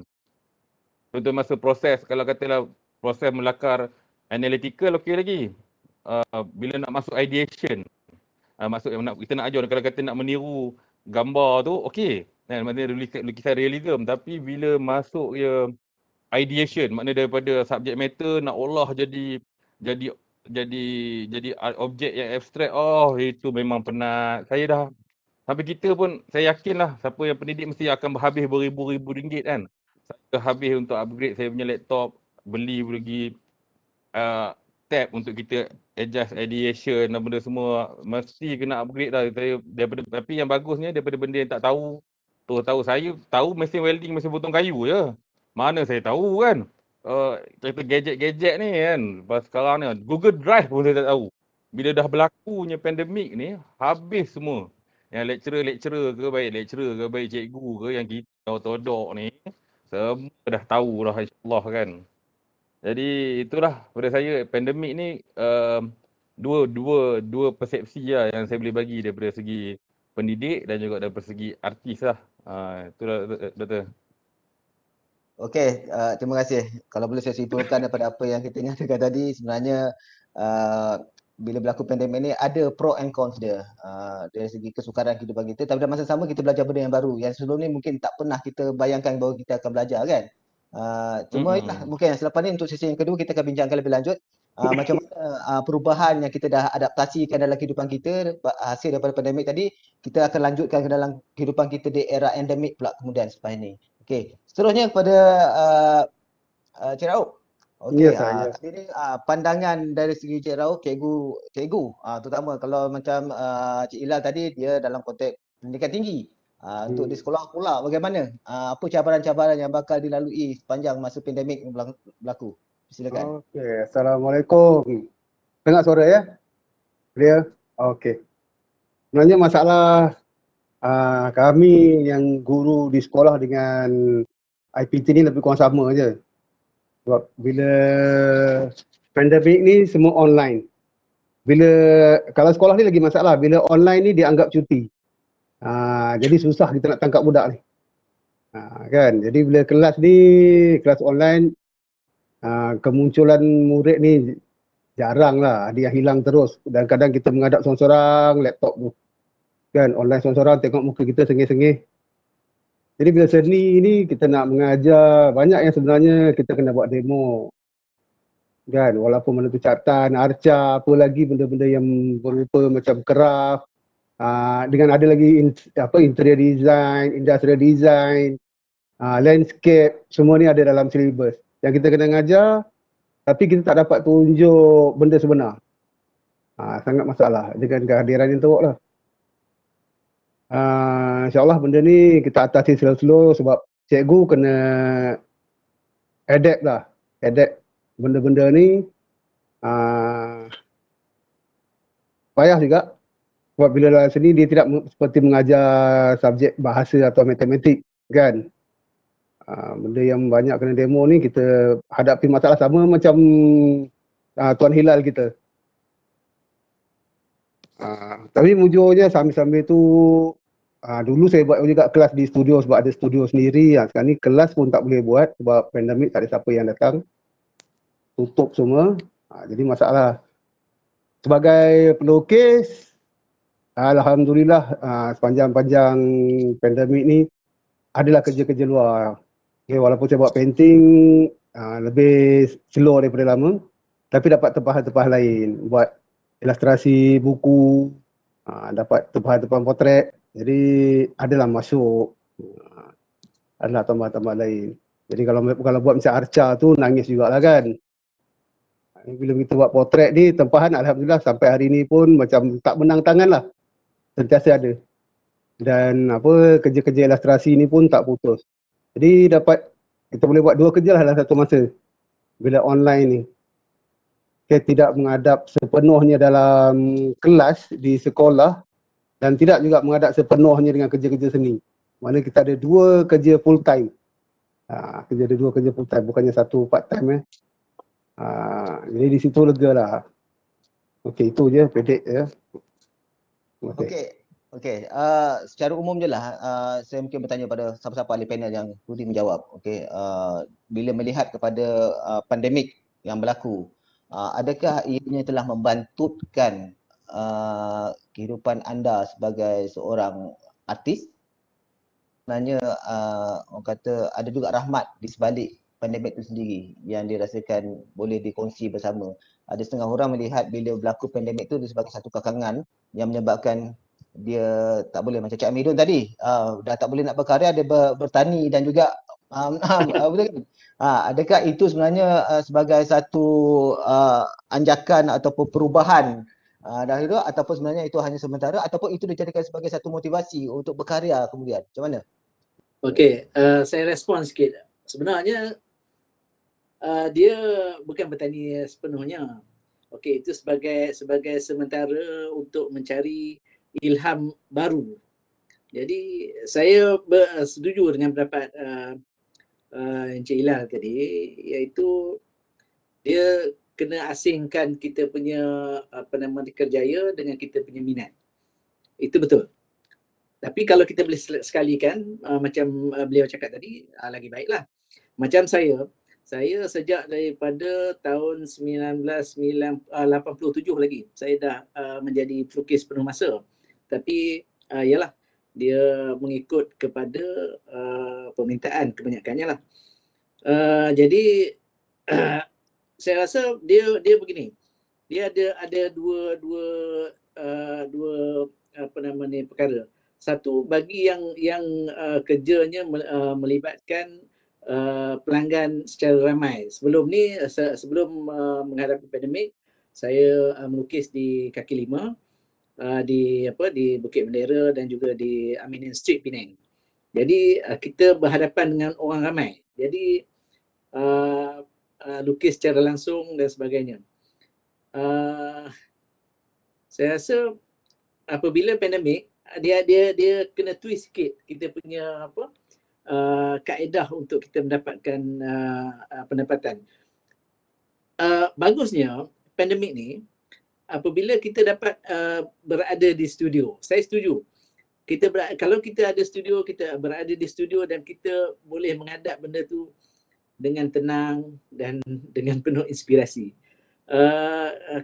Untuk masa proses, kalau katalah proses melakar analytical okey lagi. Bila nak masuk ideation, kita nak ajar kalau kata nak meniru gambar tu okey. Maknanya lukisan realism, tapi bila masuk ya ideation, maknanya daripada subject matter nak olah jadi objek yang abstrak, itu memang penat. Saya dah sampai kita pun, saya yakinlah siapa yang pendidik mesti akan berhabis beribu-ribu ringgit kan. Saya habis untuk upgrade saya punya laptop, beli lagi tab untuk kita adjust ideation dan benda semua. Mesti kena upgrade lah. Tapi yang bagusnya daripada benda yang tak tahu, saya tahu mesin welding, mesin potong kayu je. Mana saya tahu kan. Cerita gadget-gadget ni kan. Sekarang ni Google Drive pun saya tak tahu. Bila dah berlakunya pandemik ni, habis semua. Yang lecturer ke baik cikgu ke, yang kita ortodok ni, semua dah tahu lah insyaAllah kan. Jadi itulah pada saya pandemik ni dua persepsi lah yang saya boleh bagi daripada segi pendidik dan juga daripada segi artis lah. Itulah doktor. Okey, terima kasih. Kalau boleh saya simpulkan daripada apa yang kita nyatakan tadi, sebenarnya bila berlaku pandemik ni ada pro and cons dia. Dari segi kesukaran kehidupan kita, tapi dalam masa sama kita belajar benda yang baru yang sebelum ni mungkin tak pernah kita bayangkan bahawa kita akan belajar kan. Cuma itulah, mungkin selepas ni untuk sesi yang kedua kita akan bincangkan lebih lanjut macam mana perubahan yang kita dah adaptasikan dalam kehidupan kita hasil daripada pandemik tadi, kita akan lanjutkan ke dalam kehidupan kita di era endemik pula kemudian selepas ini. Okey, seterusnya kepada Cik Raub. Okey, Ya saya. tadi ni pandangan dari segi Cik Raub, cikgu, terutama kalau macam Cik Ilal tadi, dia dalam konteks pendidikan tinggi. Untuk di sekolah pula bagaimana? Apa cabaran-cabaran yang bakal dilalui sepanjang masa pandemik berlaku? Silakan. Okey, Assalamualaikum. Dengar suara ya? Clear? Okey. Sebenarnya masalah kami yang guru di sekolah dengan IPT ni lebih kurang sama je. Sebab bila pandemik ni semua online. Kalau sekolah ni lagi masalah, bila online ni dianggap cuti. Jadi susah kita nak tangkap budak ni. Kan? Jadi bila kelas online, kemunculan murid ni jarang lah, dia hilang terus. Dan kadang kita menghadap seorang-seorang laptop tu. Kan, online seorang-seorang tengok muka kita sengih-sengih. Jadi bila seni ni kita nak mengajar, banyak yang sebenarnya kita kena buat demo. Kan, walaupun benda tu catatan, arca, apa lagi benda-benda yang berupa macam craft. Dengan ada lagi interior design, industrial design, landscape, semua ni ada dalam syllabus. Yang kita kena ngajar, tapi kita tak dapat tunjuk benda sebenar. Sangat masalah dengan kehadiran yang teruk lah. InsyaAllah benda ni kita atasi slow-slow sebab cikgu kena adapt benda-benda ni. Payah juga sebab bila dalam sini dia tidak seperti mengajar subjek bahasa atau matematik kan. Benda yang banyak kena demo ni kita hadapi masalah sama macam Tuan Hilal kita. Tapi mujurnya sambil-sambil tu dulu saya buat juga kelas di studio sebab ada studio sendiri. Sekarang ni kelas pun tak boleh buat sebab pandemik, tak ada siapa yang datang. Tutup semua. Jadi masalah. Sebagai pelukis, alhamdulillah sepanjang pandemik ni adalah kerja-kerja luar. Okay, walaupun saya buat painting lebih slow daripada lama, tapi dapat tempahan-tempahan lain. Buat ilustrasi buku, dapat tempahan-tempahan potret. Jadi adalah masuk, adalah tambah-tambah lain. Jadi kalau buat macam arca tu nangis jugalah kan. Bila kita buat potret ni, tempahan alhamdulillah sampai hari ni pun macam tak menang tangan lah. Sentiasa ada. Dan kerja-kerja ilustrasi ni pun tak putus. Jadi kita boleh buat dua kerja lah dalam satu masa. Bila online ni. Kita tidak menghadap sepenuhnya dalam kelas di sekolah dan tidak juga menghadap sepenuhnya dengan kerja-kerja seni. Mana kita ada dua kerja full time. Ada dua kerja full time, bukannya satu part time. Jadi di situ lega lah. Okey, itu je pendek ya. Okey. Secara umum je lah, saya mungkin bertanya pada siapa-siapa ahli panel yang sudi menjawab. Okey, bila melihat kepada pandemik yang berlaku, adakah ianya telah membantutkan kehidupan anda sebagai seorang artis? Sebenarnya orang kata ada juga rahmat di sebalik pandemik itu sendiri yang dirasakan boleh dikongsi bersama. Ada setengah orang melihat bila berlaku pandemik itu sebagai satu kekangan yang menyebabkan dia tak boleh, macam Cik Amidun tadi, dah tak boleh nak berkarya, dia bertani dan juga betul kan? Adakah itu sebenarnya sebagai satu anjakan ataupun perubahan dahulu, ataupun sebenarnya itu hanya sementara, ataupun itu dijadikan sebagai satu motivasi untuk berkarya kemudian? Macam mana? Okey, saya respon sikit. Sebenarnya dia bukan bertani sepenuhnya. Okey, itu sebagai sementara untuk mencari ilham baru. Jadi saya setuju dengan pendapat Encik Ilal tadi, iaitu dia kena asingkan kita punya kerjaya dengan kita punya minat. Itu betul. Tapi kalau kita boleh sekalikan macam beliau cakap tadi, lagi baiklah. Macam saya sejak daripada tahun 1987 lagi saya dah menjadi pelukis penuh masa. Tapi ialah dia mengikut kepada permintaan kebanyakannya lah. Jadi saya rasa dia begini. Dia ada dua apa nama ni perkara. Satu, bagi yang kerjanya melibatkan pelanggan secara ramai. Sebelum ni sebelum menghadapi pandemik, saya melukis di kaki lima, di Bukit Bendera dan juga di Aminian Street, Penang. Jadi kita berhadapan dengan orang ramai. Jadi lukis secara langsung dan sebagainya. Saya rasa apabila pandemik, dia kena twist sikit kita punya kaedah untuk kita mendapatkan pendapatan. Bagusnya pandemik ni apabila kita dapat berada di studio. Saya setuju. Kalau kita ada studio, kita berada di studio dan kita boleh menghadap benda tu dengan tenang dan dengan penuh inspirasi.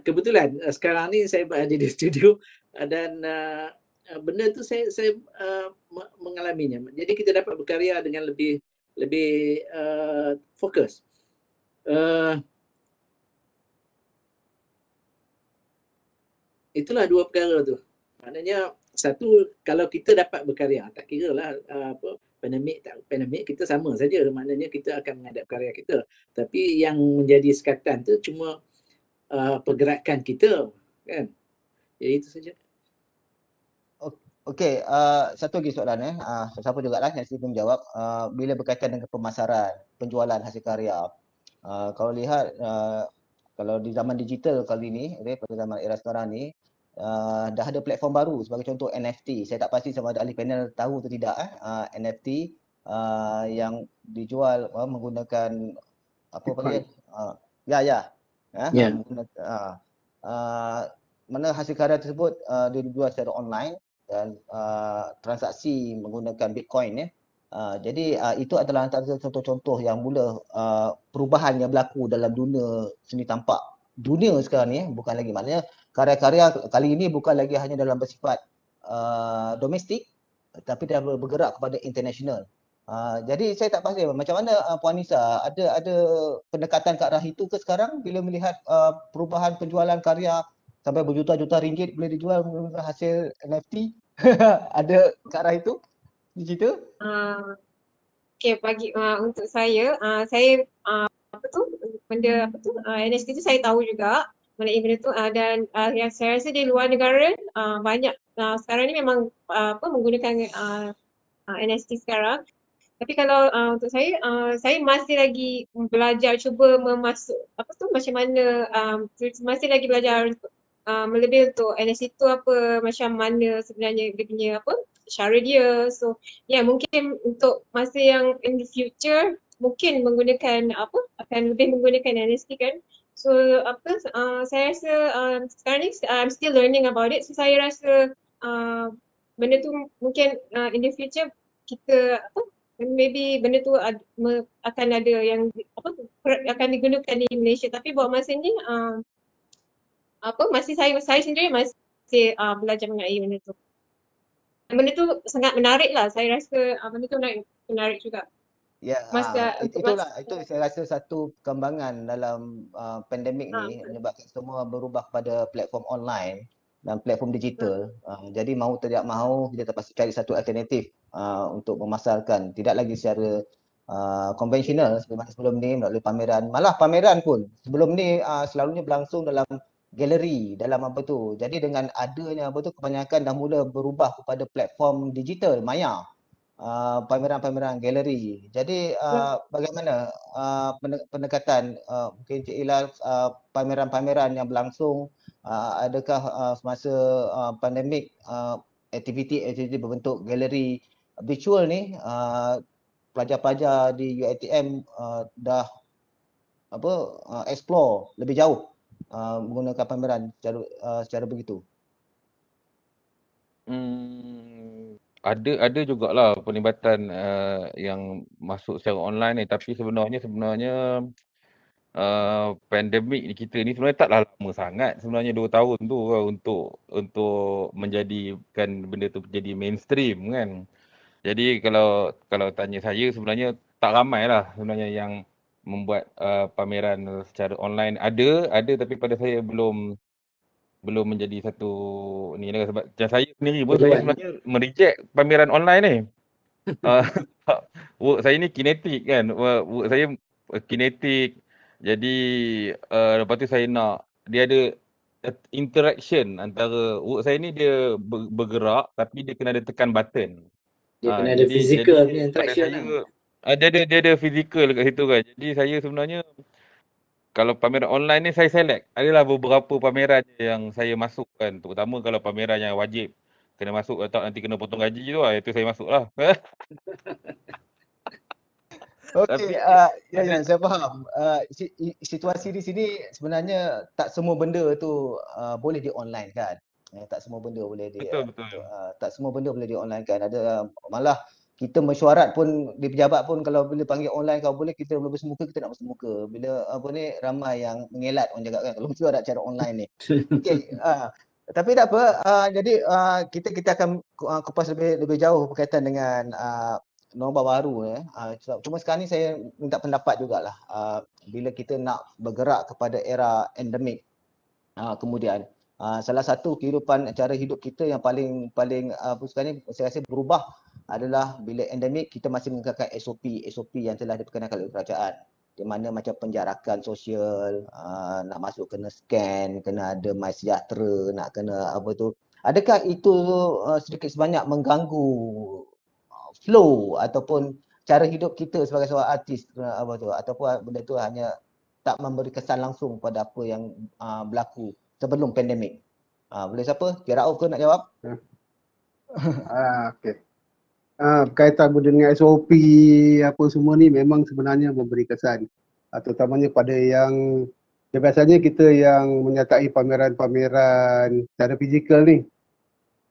Kebetulan sekarang ni saya berada di studio dan benda tu saya mengalaminya. Jadi kita dapat berkarya dengan lebih fokus. Itulah dua perkara tu. Maknanya satu, kalau kita dapat berkarya, tak kira lah pandemik tak pandemik, kita sama saja. Maknanya kita akan menghadap karya kita. Tapi yang menjadi sekatan tu cuma pergerakan kita, kan? Jadi itu saja. Okey, satu lagi soalan siapa jugalah yang sibuk menjawab. Bila berkaitan dengan pemasaran, penjualan hasil karya. Kalau lihat kalau di zaman digital kali ni, pada zaman era sekarang ni, dah ada platform baru sebagai contoh NFT. Saya tak pasti sama ada ahli panel tahu atau tidak NFT yang dijual menggunakan apa panggil mana hasil karya tersebut dia dijual secara online dan transaksi menggunakan Bitcoin jadi itu adalah antara contoh-contoh yang mula perubahan yang berlaku dalam dunia seni tampak dunia sekarang ni. Bukan lagi, maknanya karya-karya kali ini bukan lagi hanya dalam bersifat domestik tapi dah bergerak kepada international. Jadi saya tak pasti macam mana Puan Nisa ada pendekatan ke arah itu ke sekarang bila melihat perubahan penjualan karya sampai berjuta-juta ringgit boleh dijual menggunakan hasil NFT. Ada ke arah itu digital? Okey, untuk saya NFT tu saya tahu juga mengenai benda tu dan yang saya rasa di luar negara banyak sekarang ni memang menggunakan NFT sekarang. Tapi kalau untuk saya masih lagi belajar cuba macam mana masih lagi belajar melebih untuk NFT tu macam mana sebenarnya dia punya cara dia. So mungkin untuk masa yang in the future mungkin akan lebih menggunakan NFT kan. So saya rasa sekarang ni I'm still learning about it. So saya rasa benda tu mungkin in the future kita maybe benda tu akan ada yang akan digunakan di Malaysia. Tapi buat masa ni saya sendiri masih belajar mengenai benda tu. Benda tu sangat menarik lah. Saya rasa benda tu menarik juga. Ya, itu saya rasa satu perkembangan dalam pandemik ni menyebabkan semua berubah pada platform online dan platform digital. Jadi mahu tidak mahu kita terpaksa cari satu alternatif untuk memasarkan, tidak lagi secara konvensional seperti sebelum ni melalui pameran. Malah pameran pun sebelum ni selalunya berlangsung dalam galeri, dalam jadi dengan adanya kebanyakan dah mula berubah kepada platform digital maya, pameran-pameran galeri. Jadi bagaimana pendekatan mungkin Cik Ilal, pameran-pameran yang berlangsung, adakah semasa pandemik aktiviti berbentuk galeri virtual ni pelajar-pelajar di UiTM dah explore lebih jauh menggunakan pameran secara begitu? Ada jugalah pelibatan yang masuk secara online ni, tapi sebenarnya pandemik ni kita ni sebenarnya taklah lama sangat, sebenarnya 2 tahun tu untuk menjadikan benda tu jadi mainstream kan. Jadi kalau tanya saya, sebenarnya tak ramai lah sebenarnya yang membuat pameran secara online. Ada tapi pada saya belum menjadi satu ni lah, sebab macam saya sendiri pun saya sebenarnya mereject pameran online ni. Work saya ni kinetik kan. Work saya kinetik. Jadi lepas tu saya nak dia ada interaction antara work saya ni, dia bergerak tapi dia kena ada tekan button. Dia kena ada physical punya interaction lah. Dia ada physical kat situ kan. Jadi saya sebenarnya kalau pameran online ni saya select. Adalah beberapa pameran yang saya masuk kan. Terutama kalau pameran yang wajib kena masuk, atau nanti kena potong gaji tu lah. Itu saya masuk lah. Okey, ya, saya faham. Situasi di sini sebenarnya tak semua benda tu boleh di online kan. Tak semua benda boleh di Betul. tak semua benda boleh di online kan. Ada malah kita mesyuarat pun di pejabat pun, kalau bila panggil online kalau boleh kita boleh bersemuka, kita nak bersemuka. Bila apa ni, ramai yang mengelat orang cakap kan kalau mesyuarat cara online ni. Okey, tapi tak apa. Jadi kita akan kupas lebih jauh berkaitan dengan norma baru ya. Cuma sekarang ni saya minta pendapat jugalah. Bila kita nak bergerak kepada era endemik kemudian, salah satu kehidupan cara hidup kita yang paling sekarang ni saya rasa berubah adalah bila endemik kita masih menggunakan SOP yang telah diperkenalkan oleh kerajaan, di mana macam penjarakan sosial, nak masuk kena scan, kena ada MySejahtera, nak kena apa tu. Adakah itu sedikit sebanyak mengganggu flow ataupun cara hidup kita sebagai seorang artis apa tu, ataupun benda tu hanya tak memberi kesan langsung pada apa yang berlaku sebelum pandemik? Boleh siapa? Cik Rauf ke nak jawab? Okey. Berkaitan dengan SOP apa semua ni memang sebenarnya memberi kesan, terutamanya pada yang biasanya kita yang menyertai pameran-pameran secara fizikal ni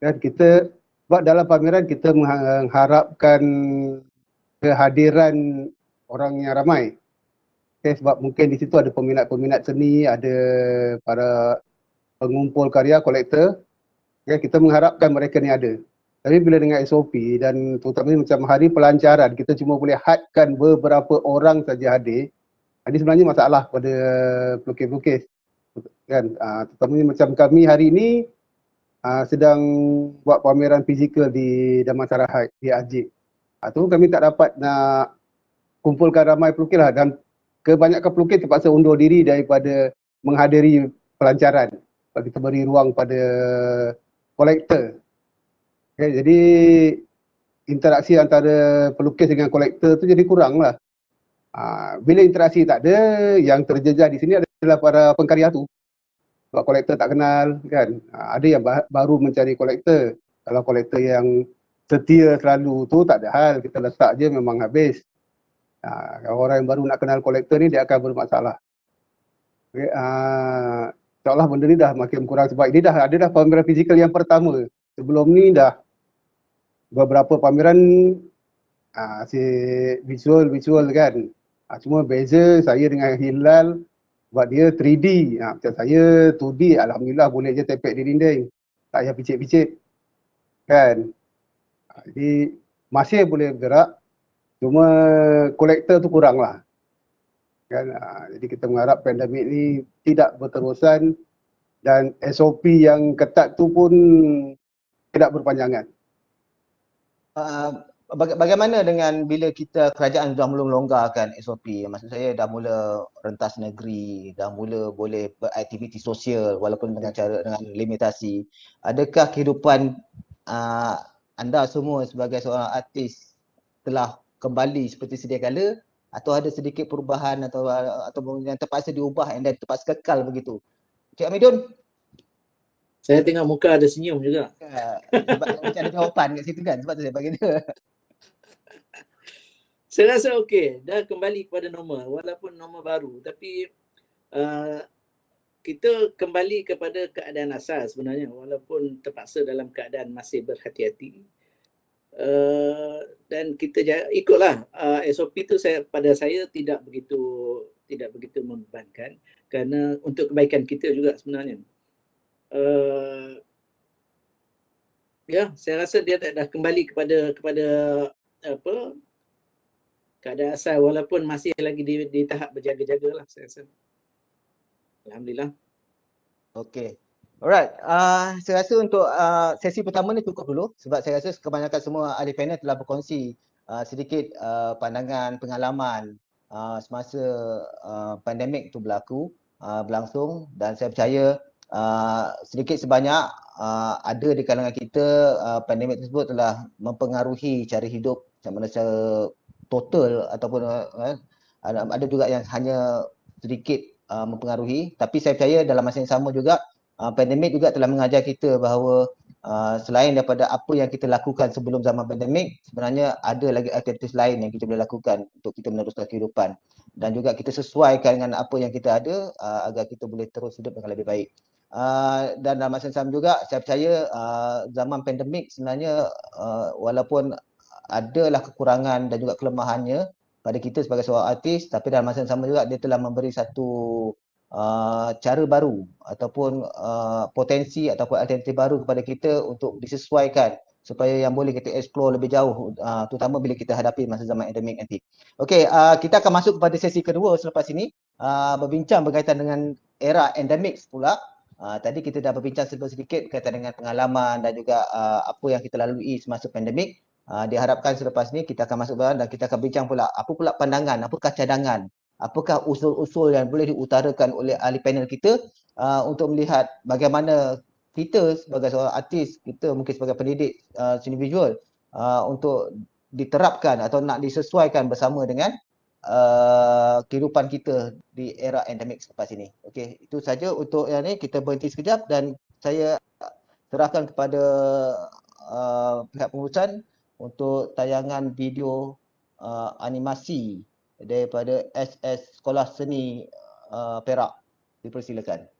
kan. Kita sebab dalam pameran kita mengharapkan kehadiran orang yang ramai. Okay, sebab mungkin di situ ada peminat-peminat seni, ada para pengumpul karya, kolektor. Okay, kita mengharapkan mereka ni ada. Tapi bila dengan SOP dan terutamanya macam hari pelancaran, kita cuma boleh hadkan beberapa orang saja hadir. Ini sebenarnya masalah pada pelukis-pelukis. Kan? Terutamanya macam kami hari ini sedang buat pameran fizikal di Damansara Heights di Ajik. Tu kami tak dapat nak kumpulkan ramai pelukis lah, dan kebanyakan pelukis terpaksa undur diri daripada menghadiri pelancaran. Sebab kita beri ruang pada kolektor. Okay, jadi interaksi antara pelukis dengan kolektor tu jadi kurang lah. Bila interaksi tak ada, yang terjejas di sini adalah para pengkarya tu. Sebab kolektor tak kenal kan. Ada yang baru mencari kolektor. Kalau kolektor yang setia selalu tu tak ada hal, kita letak je memang habis. Kalau orang yang baru nak kenal kolektor ni dia akan bermasalah. Okay, insyaAllah benda ni dah makin kurang sebab ini dah ada pameran fizikal yang pertama. Sebelum ni dah beberapa pameran visual kan. Cuma beza saya dengan Hilal sebab dia 3D. Macam saya 2D, alhamdulillah boleh je tepek di dinding. Tak payah picit-picit. Kan. Jadi masih boleh bergerak. Cuma kolektor tu kurang lah. Kan. Jadi kita mengharap pandemik ni tidak berterusan dan SOP yang ketat tu pun tidak berpanjangan. Bagaimana dengan bila kita kerajaan dah mula melonggarkan SOP? Maksud saya dah mula rentas negeri, dah mula boleh beraktiviti sosial walaupun dengan limitasi. Adakah kehidupan anda semua sebagai seorang artis telah kembali seperti sedia kala, atau ada sedikit perubahan atau yang terpaksa diubah dan terpaksa kekal begitu? Cik Hamidun? Saya tengok muka ada senyum juga. Sebab macam ada jawapan kat situ kan, sebab tu saya bagi dia. Saya rasa okey, dah kembali kepada normal walaupun normal baru, tapi kita kembali kepada keadaan asal sebenarnya walaupun terpaksa dalam keadaan masih berhati-hati. Dan kita ikutlah SOP tu pada saya tidak begitu membebankan kerana untuk kebaikan kita juga sebenarnya. Ya, saya rasa dia dah kembali kepada apa keadaan asal walaupun masih lagi di tahap berjaga-jaga lah saya rasa. Alhamdulillah. Okey. Alright, saya rasa untuk sesi pertama ni cukup dulu sebab saya rasa kebanyakan semua ahli panel telah berkongsi sedikit pandangan, pengalaman semasa pandemik tu berlangsung, dan saya percaya sedikit sebanyak ada di kalangan kita pandemik tersebut telah mempengaruhi cara hidup sama ada secara total ataupun ada juga yang hanya sedikit mempengaruhi, tapi saya percaya dalam masa yang sama juga pandemik juga telah mengajar kita bahawa selain daripada apa yang kita lakukan sebelum zaman pandemik, sebenarnya ada lagi aktivitas lain yang kita boleh lakukan untuk kita meneruskan kehidupan, dan juga kita sesuaikan dengan apa yang kita ada agar kita boleh terus hidup dengan lebih baik. Dan dalam masa yang sama juga saya percaya zaman pandemik sebenarnya walaupun adalah kekurangan dan juga kelemahannya pada kita sebagai seorang artis, tapi dalam masa yang sama juga dia telah memberi satu cara baru ataupun potensi ataupun alternatif baru kepada kita untuk disesuaikan supaya yang boleh kita explore lebih jauh, terutama bila kita hadapi masa zaman endemik nanti. Okey, kita akan masuk kepada sesi kedua selepas ini, berbincang berkaitan dengan era endemik pula. Tadi kita dah berbincang sedikit berkaitan dengan pengalaman dan juga apa yang kita lalui semasa pandemik. Diharapkan selepas ni kita akan masuk dalam dan kita akan bincang pula apa pula pandangan, apakah cadangan, apakah usul-usul yang boleh diutarakan oleh ahli panel kita untuk melihat bagaimana kita sebagai seorang artis, kita mungkin sebagai pendidik seni visual untuk diterapkan atau nak disesuaikan bersama dengan kehidupan kita di era endemik selepas ini. Okey, itu saja untuk yang ni. Kita berhenti sekejap dan saya serahkan kepada pihak pengurusan untuk tayangan video animasi daripada SS Sekolah Seni Perak. Dipersilakan.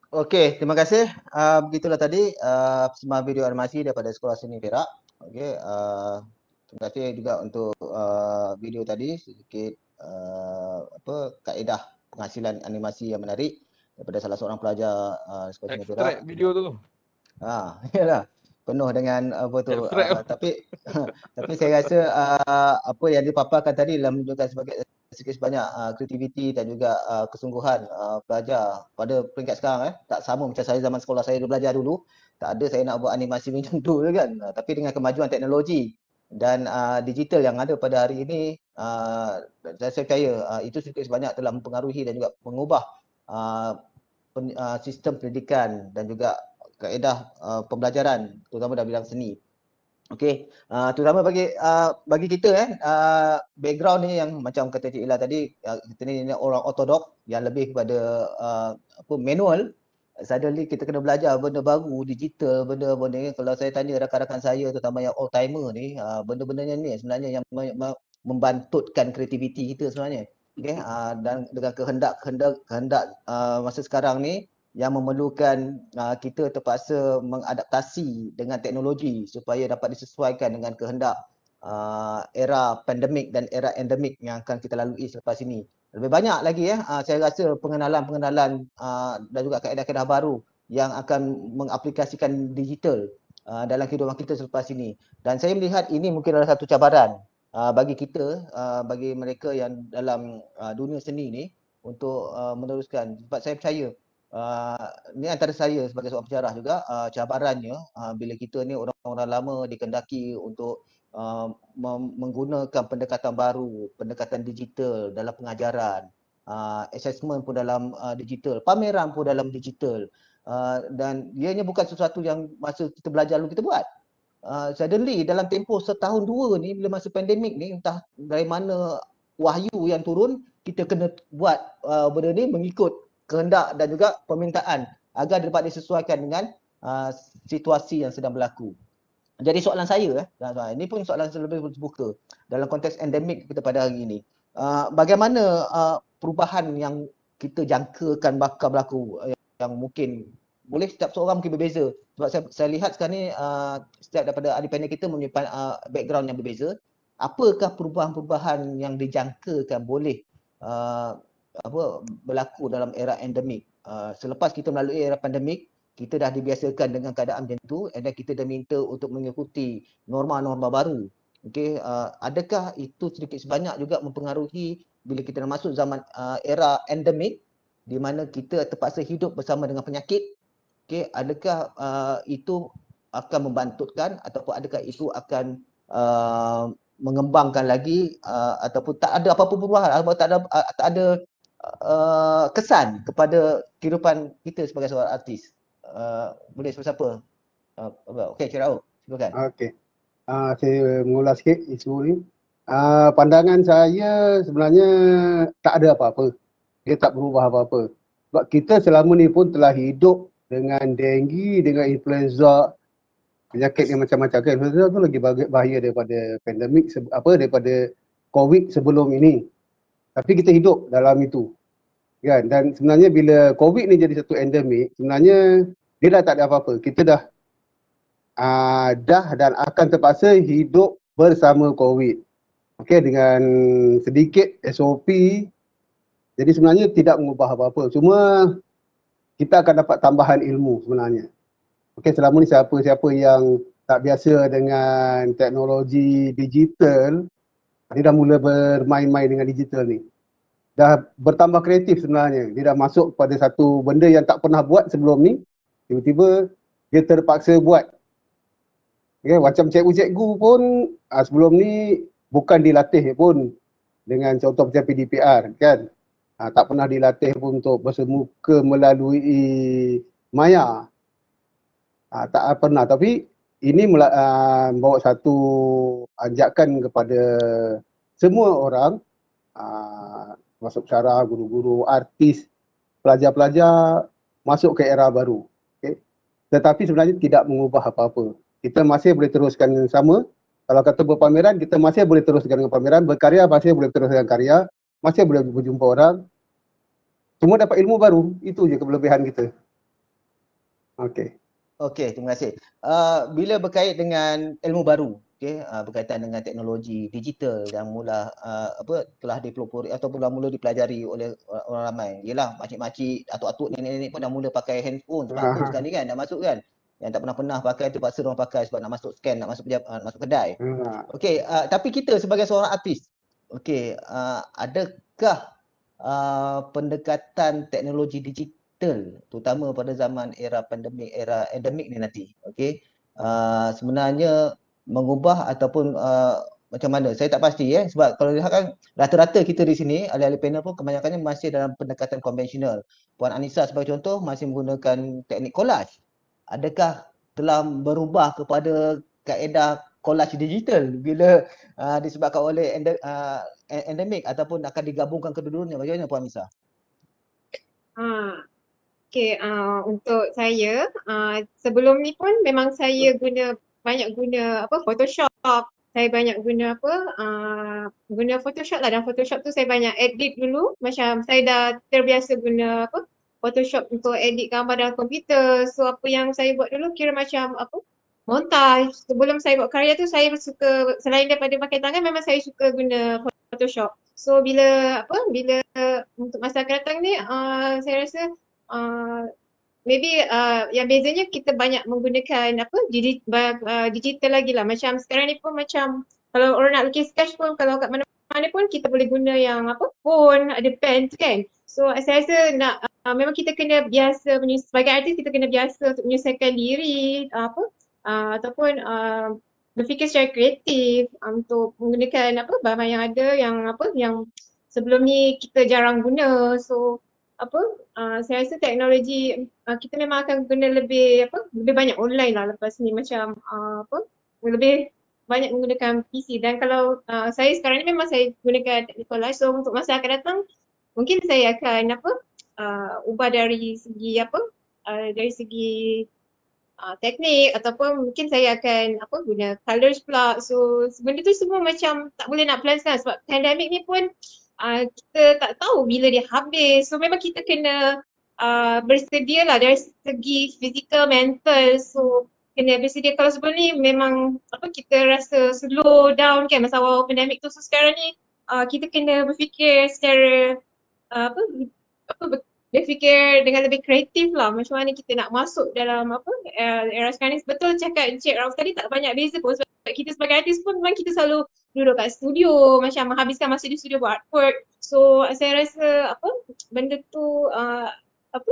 Okey, terima kasih. Begitulah tadi sembang video animasi daripada Sekolah Seni Perak. Okey, terima kasih juga untuk video tadi sedikit kaedah penghasilan animasi yang menarik daripada salah seorang pelajar Sekolah Seni Perak. Extract video tu. Yalah. Penuh dengan apa tu Extract. tapi saya rasa apa yang dipaparkan tadi adalah menunjukkan sikit sebanyak kreativiti dan juga kesungguhan pelajar pada peringkat sekarang tak sama macam saya zaman sekolah saya belajar dulu. Tak ada saya nak buat animasi macam tu kan. Tapi dengan kemajuan teknologi dan digital yang ada pada hari ini, saya percaya itu sedikit sebanyak telah mempengaruhi dan juga mengubah sistem pendidikan dan juga kaedah pembelajaran terutama dalam bidang seni. Okey, terutama bagi kita background ni yang macam kata Cik Ila tadi, kita ni orang ortodok yang lebih kepada manual. Suddenly kita kena belajar benda baru, digital, benda-benda ni. Kalau saya tanya rakan-rakan saya terutama yang old timer ni, benda-bendanya ni sebenarnya yang membantutkan kreativiti kita sebenarnya. Okey, dan dengan kehendak masa sekarang ni yang memerlukan kita terpaksa mengadaptasi dengan teknologi supaya dapat disesuaikan dengan kehendak era pandemik dan era endemik yang akan kita lalui selepas ini. Lebih banyak lagi saya rasa pengenalan dan juga kaedah-kaedah baru yang akan mengaplikasikan digital dalam kehidupan kita selepas ini. Dan saya melihat ini mungkin adalah satu cabaran bagi kita, bagi mereka yang dalam dunia seni ni untuk meneruskan. Sebab saya percaya ni antara saya sebagai seorang pencerah juga, cabarannya bila kita ni orang-orang lama dikendaki untuk menggunakan pendekatan baru, pendekatan digital dalam pengajaran, assessment pun dalam digital, pameran pun dalam digital, dan ianya bukan sesuatu yang masa kita belajar dulu kita buat. Suddenly dalam tempoh setahun dua ni bila masa pandemik ni, entah dari mana wahyu yang turun, kita kena buat benda ni mengikut kehendak dan juga permintaan agar dapat disesuaikan dengan situasi yang sedang berlaku. Jadi soalan saya, ini pun soalan lebih terbuka dalam konteks endemik kita pada hari ini. Bagaimana perubahan yang kita jangkakan bakal berlaku yang mungkin boleh setiap seorang mungkin berbeza. Sebab saya lihat sekarang ni setiap daripada ahli panel kita mempunyai background yang berbeza. Apakah perubahan-perubahan yang dijangkakan boleh berlaku dalam era endemik? Selepas kita melalui era pandemik, kita dah dibiasakan dengan keadaan macam tu, dan kita dah minta untuk mengikuti norma-norma baru. Okey, adakah itu sedikit sebanyak juga mempengaruhi bila kita dah masuk zaman era endemik di mana kita terpaksa hidup bersama dengan penyakit? Okey, adakah itu akan membantutkan ataupun adakah itu akan mengembangkan lagi ataupun tak ada apa-apa perubahan, tak ada kesan kepada kehidupan kita sebagai seorang artis? Boleh siapa? Okey, Cik Raul, silakan. Okey. Saya mengulas sikit isu ni. Pandangan saya sebenarnya tak ada apa-apa. Dia tak berubah apa-apa. Sebab kita selama ni pun telah hidup dengan denggi, dengan influenza, penyakit yang macam-macam kan. Influenza tu lagi bahaya daripada pandemik, daripada COVID sebelum ini. Tapi kita hidup dalam itu. Kan? Dan sebenarnya bila COVID ni jadi satu endemik, sebenarnya dia dah tak ada apa-apa. Kita dah dan akan terpaksa hidup bersama COVID. Okey, dengan sedikit SOP. Jadi sebenarnya tidak mengubah apa-apa. Cuma kita akan dapat tambahan ilmu sebenarnya. Okey, selama ni siapa-siapa yang tak biasa dengan teknologi digital, dia dah mula bermain-main dengan digital ni. Dah bertambah kreatif sebenarnya. Dia dah masuk pada satu benda yang tak pernah buat sebelum ni. Tiba-tiba dia terpaksa buat. Okay, macam cikgu-cikgu pun sebelum ni bukan dilatih pun dengan contoh macam PDPR kan. Tak pernah dilatih pun untuk bersemuka melalui maya. Tak pernah. Tapi ini membawa satu ajakan kepada semua orang, masuk cara guru-guru, artis, pelajar-pelajar masuk ke era baru. Okay. Tetapi sebenarnya tidak mengubah apa-apa. Kita masih boleh teruskan sama. Kalau kata berpameran, kita masih boleh teruskan dengan pameran. Berkarya masih boleh teruskan karya. Masih boleh berjumpa orang. Cuma dapat ilmu baru. Itu je kelebihan kita. Okey. Okey, terima kasih. Bila berkait dengan ilmu baru, okey, berkaitan dengan teknologi digital yang telah dipelopori atau mula dipelajari oleh orang ramai. Yalah, makcik-makcik, atuk-atuk, nenek-nenek pun dah mula pakai handphone, smartphone sekarang ni kan, dah masuk kan. Yang tak pernah pakai terpaksa orang pakai sebab nak masuk scan, nak masuk kedai. Okey, tapi kita sebagai seorang artis, okey, adakah pendekatan teknologi digital terutama pada zaman era pandemik, era endemik ni nanti, okey, sebenarnya mengubah ataupun macam mana? Saya tak pasti sebab kalau lihat kan rata-rata kita di sini ahli-ahli panel pun kebanyakannya masih dalam pendekatan konvensional. Puan Anissa sebagai contoh masih menggunakan teknik collage. Adakah telah berubah kepada kaedah collage digital bila disebabkan oleh endemik ataupun akan digabungkan kedua-duanya? Bagaimana Puan Anissa? Okay, untuk saya sebelum ni pun memang saya banyak guna Photoshop. Saya banyak guna guna Photoshop lah, dan Photoshop tu saya banyak edit dulu. Macam saya dah terbiasa guna Photoshop untuk edit gambar dalam komputer. So apa yang saya buat dulu kira macam montage. Sebelum saya buat karya tu saya suka, selain daripada pakai tangan, memang saya suka guna Photoshop. So bila untuk masa akan datang ni saya rasa maybe yang bezanya kita banyak menggunakan digital lagi lah. Macam sekarang ni pun macam kalau orang nak lukis sketch pun, kalau kat mana-mana pun kita boleh guna yang phone, ada pen tu kan. So saya rasa memang kita kena biasa, sebagai artis kita kena biasa untuk menyelesaikan diri ataupun berfikir secara kreatif untuk menggunakan bahan yang ada yang sebelum ni kita jarang guna. So saya rasa teknologi kita memang akan guna lebih banyak online lah lepas ni, macam lebih banyak menggunakan PC. Dan kalau saya sekarang ni memang saya gunakan teknik collage. So untuk masa akan datang mungkin saya akan ubah dari segi teknik, ataupun mungkin saya akan guna colors pula. So benda tu semua macam tak boleh nak plan sekarang sebab pandemik ni pun kita tak tahu bila dia habis. So memang kita kena bersedia lah dari segi fizikal, mental. So kena bersedia. Kalau sebelum ni memang kita rasa slow down kan masa awal pandemik tu. So sekarang ni kita kena berfikir secara berfikir dengan lebih kreatif lah, macam mana kita nak masuk dalam era sekarang ni. Betul cakap Encik Rauf tadi, tak banyak beza pun sebab kita sebagai artis pun memang kita selalu duduk kat studio, macam menghabiskan masa di studio buat artwork. So saya rasa benda tu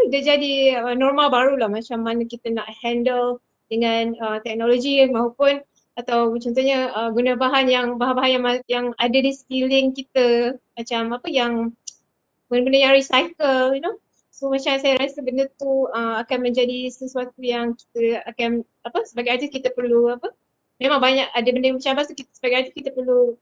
dia jadi normal baru lah, macam mana kita nak handle dengan teknologi maupun atau contohnya guna bahan yang ada di sekeliling kita, macam yang benda-benda yang recycle, So macam saya rasa benda tu akan menjadi sesuatu yang kita akan sebagai artis kita perlu memang banyak ada benda macam apa, so kita sebagai artis kita perlu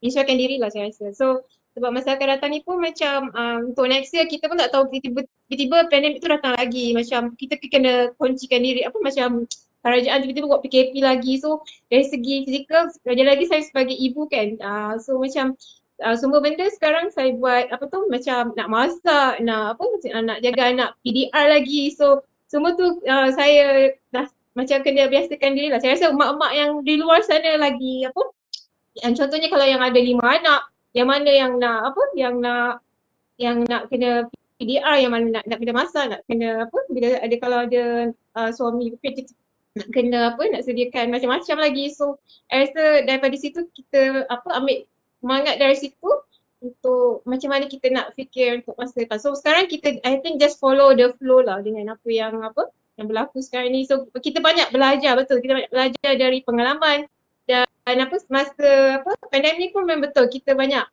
menyesuaikan diri lah saya rasa. So sebab masa akan datang ni pun macam untuk next year kita pun tak tahu, tiba-tiba pandemik tu datang lagi, macam kita kena kuncikan diri, macam kerajaan tiba-tiba buat PKP lagi. So dari segi fizikal, lagi saya sebagai ibu kan, so macam semua benda sekarang saya buat macam nak masak, nak jaga anak PDR lagi. So semua tu saya dah macam kena biasakan diri lah. Saya rasa mak-mak yang di luar sana lagi yang contohnya kalau yang ada 5 anak, yang mana yang nak yang nak kena PDR, yang mana nak kena masak, nak kena bila ada kalau ada suami bekerja nak kena nak sediakan macam-macam lagi. So saya rasa daripada situ kita ambil semangat dari situ untuk macam mana kita nak fikir untuk masa depan. So sekarang kita I think just follow the flow lah dengan apa yang berlaku sekarang ni. So kita banyak belajar, betul, kita banyak belajar dari pengalaman dan masa pandemik pun memang betul kita banyak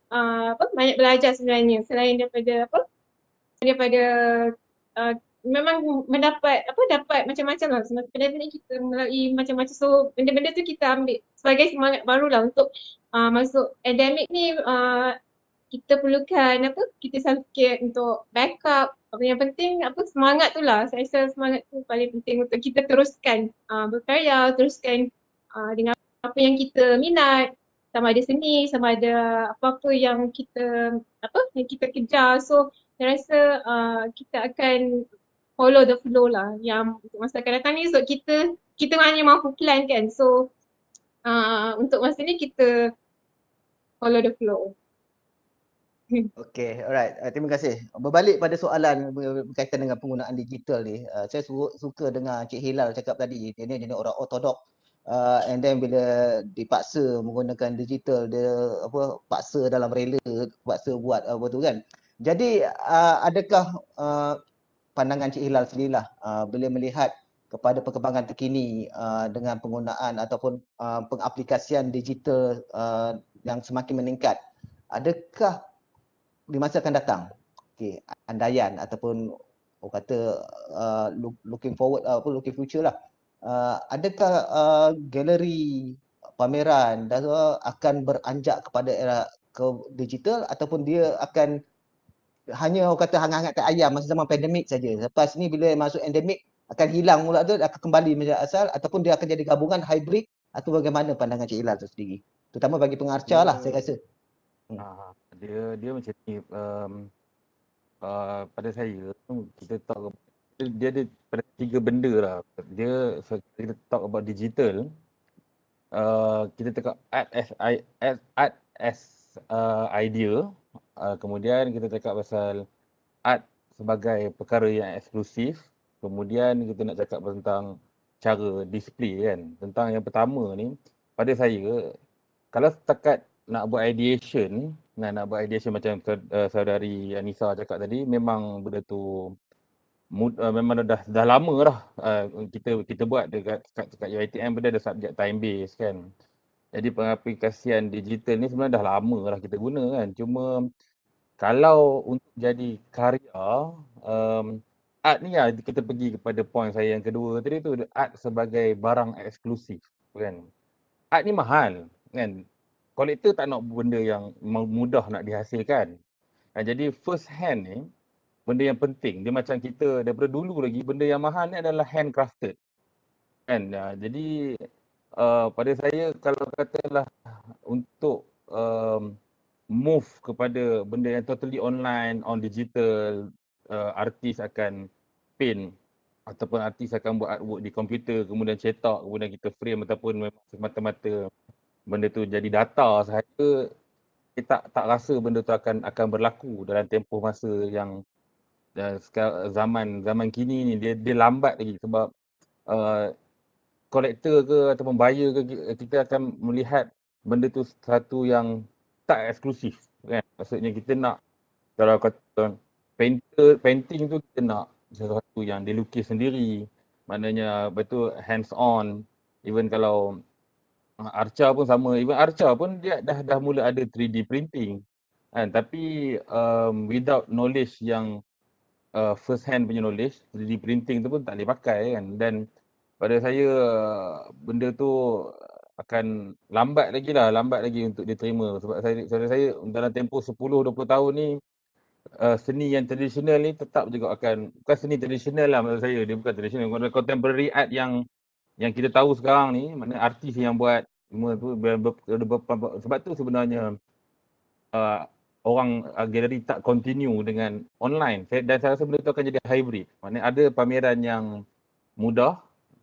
banyak belajar sebenarnya, selain daripada memang dapat macam-macam lah semasa pandemik ni, kita melalui macam-macam. So benda-benda tu kita ambil sebagai semangat baru lah untuk masuk endemik ni. Kita perlukan kita selalu fikir untuk backup. Yang penting semangat tu lah. Saya rasa semangat tu paling penting untuk kita teruskan berkarya, teruskan dengan apa yang kita minat, sama ada seni, sama ada apa-apa yang kita kejar. So saya rasa kita akan follow the flow lah yang untuk masa akan datang ni. So kita hanya mampu plan kan. So untuk masa ni kita follow the flow. Okey, alright. Terima kasih. Berbalik pada soalan berkaitan dengan penggunaan digital ni, saya suka dengar Cik Hilal cakap tadi, dia ni jenis orang ortodok. And then bila dipaksa menggunakan digital, dia paksa dalam rela, paksa buat apa tu kan. Jadi adakah pandangan Cik Hilal sendirilah bila melihat kepada perkembangan terkini dengan penggunaan ataupun pengaplikasian digital yang semakin meningkat, adakah di masa akan datang, andaian ataupun orang kata looking forward, looking future lah, adakah galeri pameran akan beranjak kepada era ke digital ataupun dia akan hanya orang kata hangat-hangat kat ayam masa zaman pandemik saja. Lepas ni bila masuk endemik akan hilang pula tu, akan kembali menjadi asal ataupun dia akan jadi gabungan hybrid, atau bagaimana pandangan Cik Hilal tu sendiri? Terutama bagi pengarca lah saya rasa. Dia macam ni, pada saya kita talk, dia ada pada 3 benda lah. Kita talk about digital, kita cakap art as idea, kemudian kita cakap pasal art sebagai perkara yang eksklusif, kemudian kita nak cakap tentang cara display kan. Tentang yang pertama ni, pada saya kalau setakat nak buat ideation, nak buat ideation macam saudari Anissa cakap tadi, memang benda tu memang dah lama dah kita buat dekat UiTM, benda ada subjek time base kan. Jadi pengaplikasian digital ni sebenarnya dah lama dah kita guna kan. Cuma kalau untuk jadi karya, art ni lah kita pergi kepada point saya yang kedua tadi tu, art sebagai barang eksklusif kan. Art ni mahal kan. Kolektor tak nak benda yang mudah nak dihasilkan. Jadi first hand ni benda yang penting. Dia macam kita daripada dulu lagi, benda yang mahal ni adalah handcrafted kan. Jadi pada saya kalau katalah untuk move kepada benda yang totally online, on digital, artis akan paint ataupun artis akan buat artwork di komputer, kemudian cetak, kemudian kita frame, ataupun memang semata-mata benda tu jadi data sahaja, kita tak rasa benda tu akan berlaku dalam tempoh masa yang zaman kini ni. Dia lambat lagi sebab kolektor ke ataupun buyer ke, kita akan melihat benda tu satu yang tak eksklusif kan. Maksudnya kita nak, kalau kata painting tu kita nak sesuatu yang dilukis sendiri, maknanya betul hands on. Even kalau arca pun sama, even arca pun dia dah mula ada 3D printing kan. Tapi without knowledge yang first hand punya knowledge, 3D printing tu pun tak boleh pakai kan. Dan pada saya benda tu akan lambat lagi untuk diterima. Sebab saya dalam tempoh 10-20 tahun ni, seni yang tradisional ni tetap juga akan, bukan seni tradisional lah maksud saya, dia bukan tradisional, contemporary art yang kita tahu sekarang ni, maknanya artis yang buat semua tu, sebab tu sebenarnya orang galeri tak continue dengan online. Dan saya rasa benda tu akan jadi hybrid. Maknanya ada pameran yang mudah,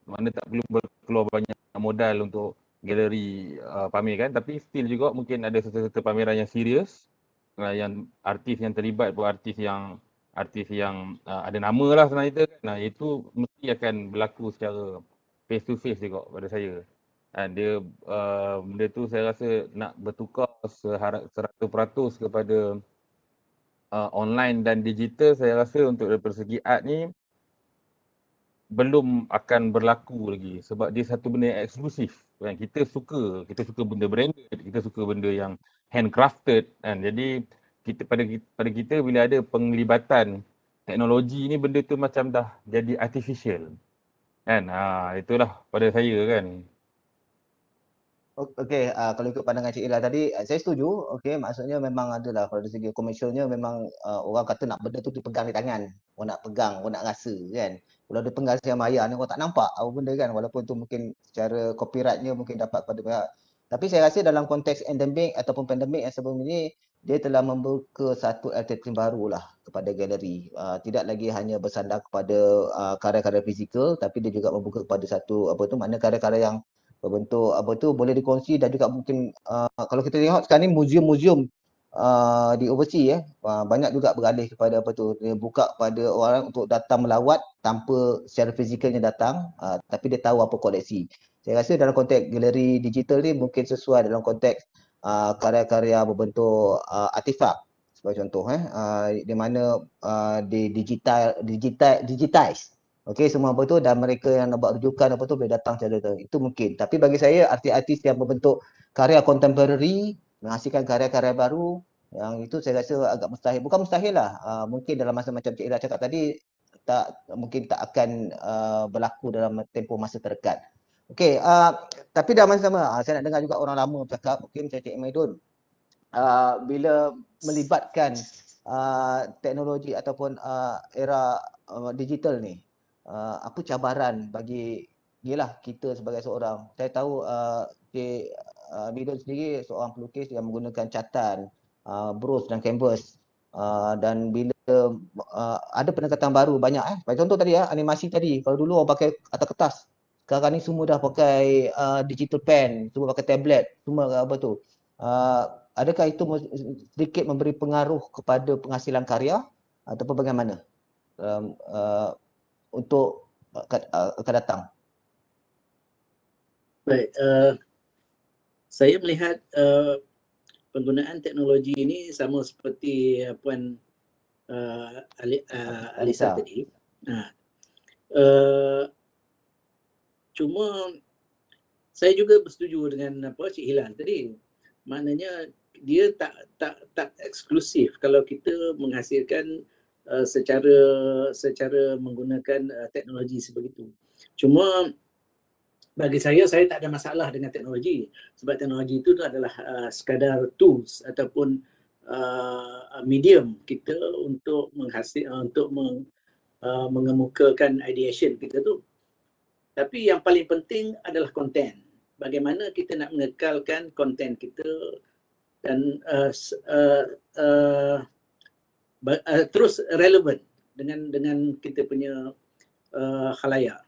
mana tak perlu keluar banyak modal untuk galeri pamerkan, tapi still juga mungkin ada serta-serta pameran yang serius, yang artis yang terlibat pun artis yang ada nama lah sebenarnya kan. Itu mesti akan berlaku secara face to face juga pada saya. Dia benda tu saya rasa nak bertukar 100% kepada online dan digital, saya rasa untuk dari segi art ni belum akan berlaku lagi, sebab dia satu benda yang eksklusif kan. Kita suka benda branded, kita suka benda yang handcrafted kan. Jadi pada kita bila ada penglibatan teknologi ni, benda tu macam dah jadi artificial kan. Itulah pada saya kan. Okey, kalau ikut pandangan Cik Hilal tadi, saya setuju. Okey, maksudnya memang adalah kalau dari segi komersialnya memang orang kata nak benda tu dipegang di tangan. Orang nak pegang, orang nak rasa kan. Kalau dia pegang siang maya ni orang tak nampak apa benda kan, walaupun tu mungkin secara copyrightnya mungkin dapat pada pihak. Tapi saya rasa dalam konteks endemik ataupun pandemik yang sebelum ini, dia telah membuka satu alternatif baru lah kepada galeri. Tidak lagi hanya bersandar kepada karya-karya fizikal, tapi dia juga membuka kepada satu makna karya-karya yang berbentuk boleh dikongsi, dan juga mungkin kalau kita tengok sekarang ni muzium-muzium di overseas banyak juga beralih kepada dia buka kepada orang untuk datang melawat tanpa secara fizikalnya datang, tapi dia tahu apa koleksi. Saya rasa dalam konteks galeri digital ni mungkin sesuai dalam konteks karya-karya berbentuk artifak sebagai contoh, di mana digitize. Okey, semua dan mereka yang nak buat rujukan boleh datang secara itu mungkin. Tapi bagi saya artis-artis yang berbentuk karya contemporary menghasilkan karya-karya baru, yang itu saya rasa agak mustahil. Bukan mustahil lah, mungkin dalam masa macam Cik Ira cakap tadi mungkin tak akan berlaku dalam tempoh masa terdekat. Okey, tapi dalam masa sama saya nak dengar juga orang lama bercakap, mungkin Cik Maidun, bila melibatkan teknologi ataupun era digital ni, apa cabaran bagi kita sebagai seorang. Saya tahu Cik Maidun sendiri seorang pelukis yang menggunakan catatan, brush dan canvas, dan bila ada pendekatan baru banyak contoh tadi animasi tadi, kalau dulu orang pakai atas kertas, sekarang ni semua dah pakai digital pen, semua pakai tablet, semua adakah itu sedikit memberi pengaruh kepada penghasilan karya ataupun bagaimana untuk akan datang? Baik, saya melihat penggunaan teknologi ini sama seperti Puan Alisa tadi. Cuma saya juga bersetuju dengan Cik Hilal tadi. Maknanya dia tak eksklusif kalau kita menghasilkan secara menggunakan teknologi sebegitu. Cuma bagi saya tak ada masalah dengan teknologi, sebab teknologi itu adalah sekadar tools ataupun medium kita untuk mengemukakan ideation kita tu. Tapi yang paling penting adalah konten. Bagaimana kita nak mengekalkan konten kita dan terus relevan dengan kita punya khalayak.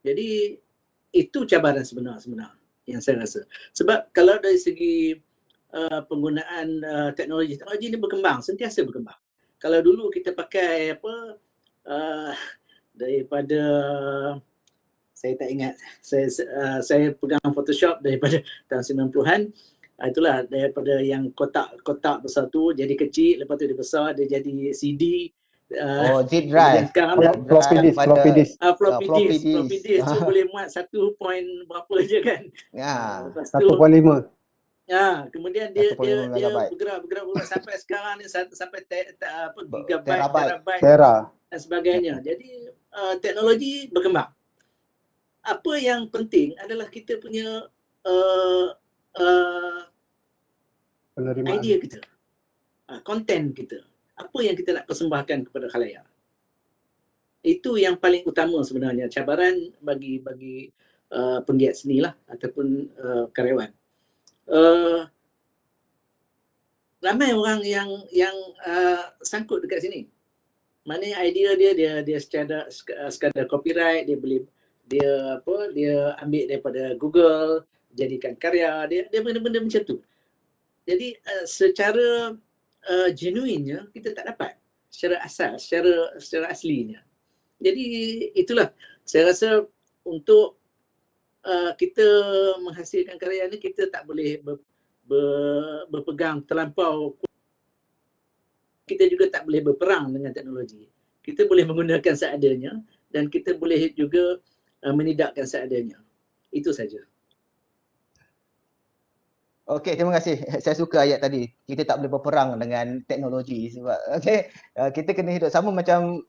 Jadi itu cabaran sebenar yang saya rasa. Sebab kalau dari segi penggunaan teknologi ini berkembang, sentiasa berkembang. Kalau dulu kita pakai daripada saya tak ingat, saya pegang Photoshop daripada tahun 90-an. Itulah daripada yang kotak besar tu jadi kecil, lepas tu dia besar, dia jadi CD. Zip drive. Floppy disk. Floppy disk tu boleh muat 1 point berapa je kan. Lepas tu 1.5. Kemudian dia bergerak sampai sekarang ni sampai gigabyte, tera dan sebagainya. Jadi teknologi berkembang. Apa yang penting adalah kita punya idea kita, konten kita. Apa yang kita nak persembahkan kepada khalayak. Itu yang paling utama sebenarnya, cabaran bagi penggiat seni lah ataupun karyawan. Ramai orang yang sangkut dekat sini. Maknanya idea dia sekadar copyright, dia ambil daripada Google, jadikan karya, dia benda-benda macam tu. Jadi secara genuinnya kita tak dapat secara asas, secara aslinya. Jadi itulah saya rasa untuk kita menghasilkan karya ni kita tak boleh berpegang terlampau. Kita juga tak boleh berperang dengan teknologi. Kita boleh menggunakan seadanya dan kita boleh juga menidakkan seadanya. Itu saja. Okey, terima kasih. Saya suka ayat tadi. Kita tak boleh berperang dengan teknologi sebab kita kena hidup sama macam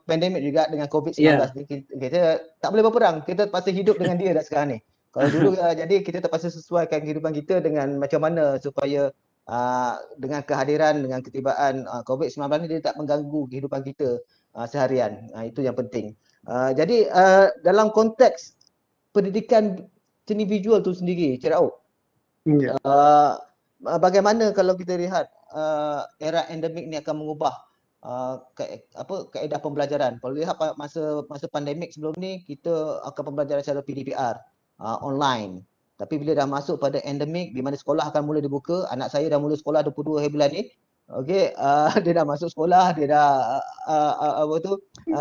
pandemik juga dengan COVID-19 ni. Kita tak boleh berperang. Kita terpaksa hidup dengan dia dah sekarang ni. Kalau dulu jadi kita terpaksa sesuaikan kehidupan kita dengan macam mana supaya dengan kehadiran, dengan ketibaan COVID-19 ni dia tak mengganggu kehidupan kita seharian. Itu yang penting. Jadi dalam konteks pendidikan seni visual tu sendiri, Cik Rauf, bagaimana kalau kita lihat era endemik ni akan mengubah kaedah pembelajaran. Kalau lihat masa pandemik sebelum ni, kita akan pembelajaran secara PDPR, online. Tapi bila dah masuk pada endemik di mana sekolah akan mula dibuka, anak saya dah mula sekolah 22 hari bulan ni. Okey, dia dah masuk sekolah, dia dah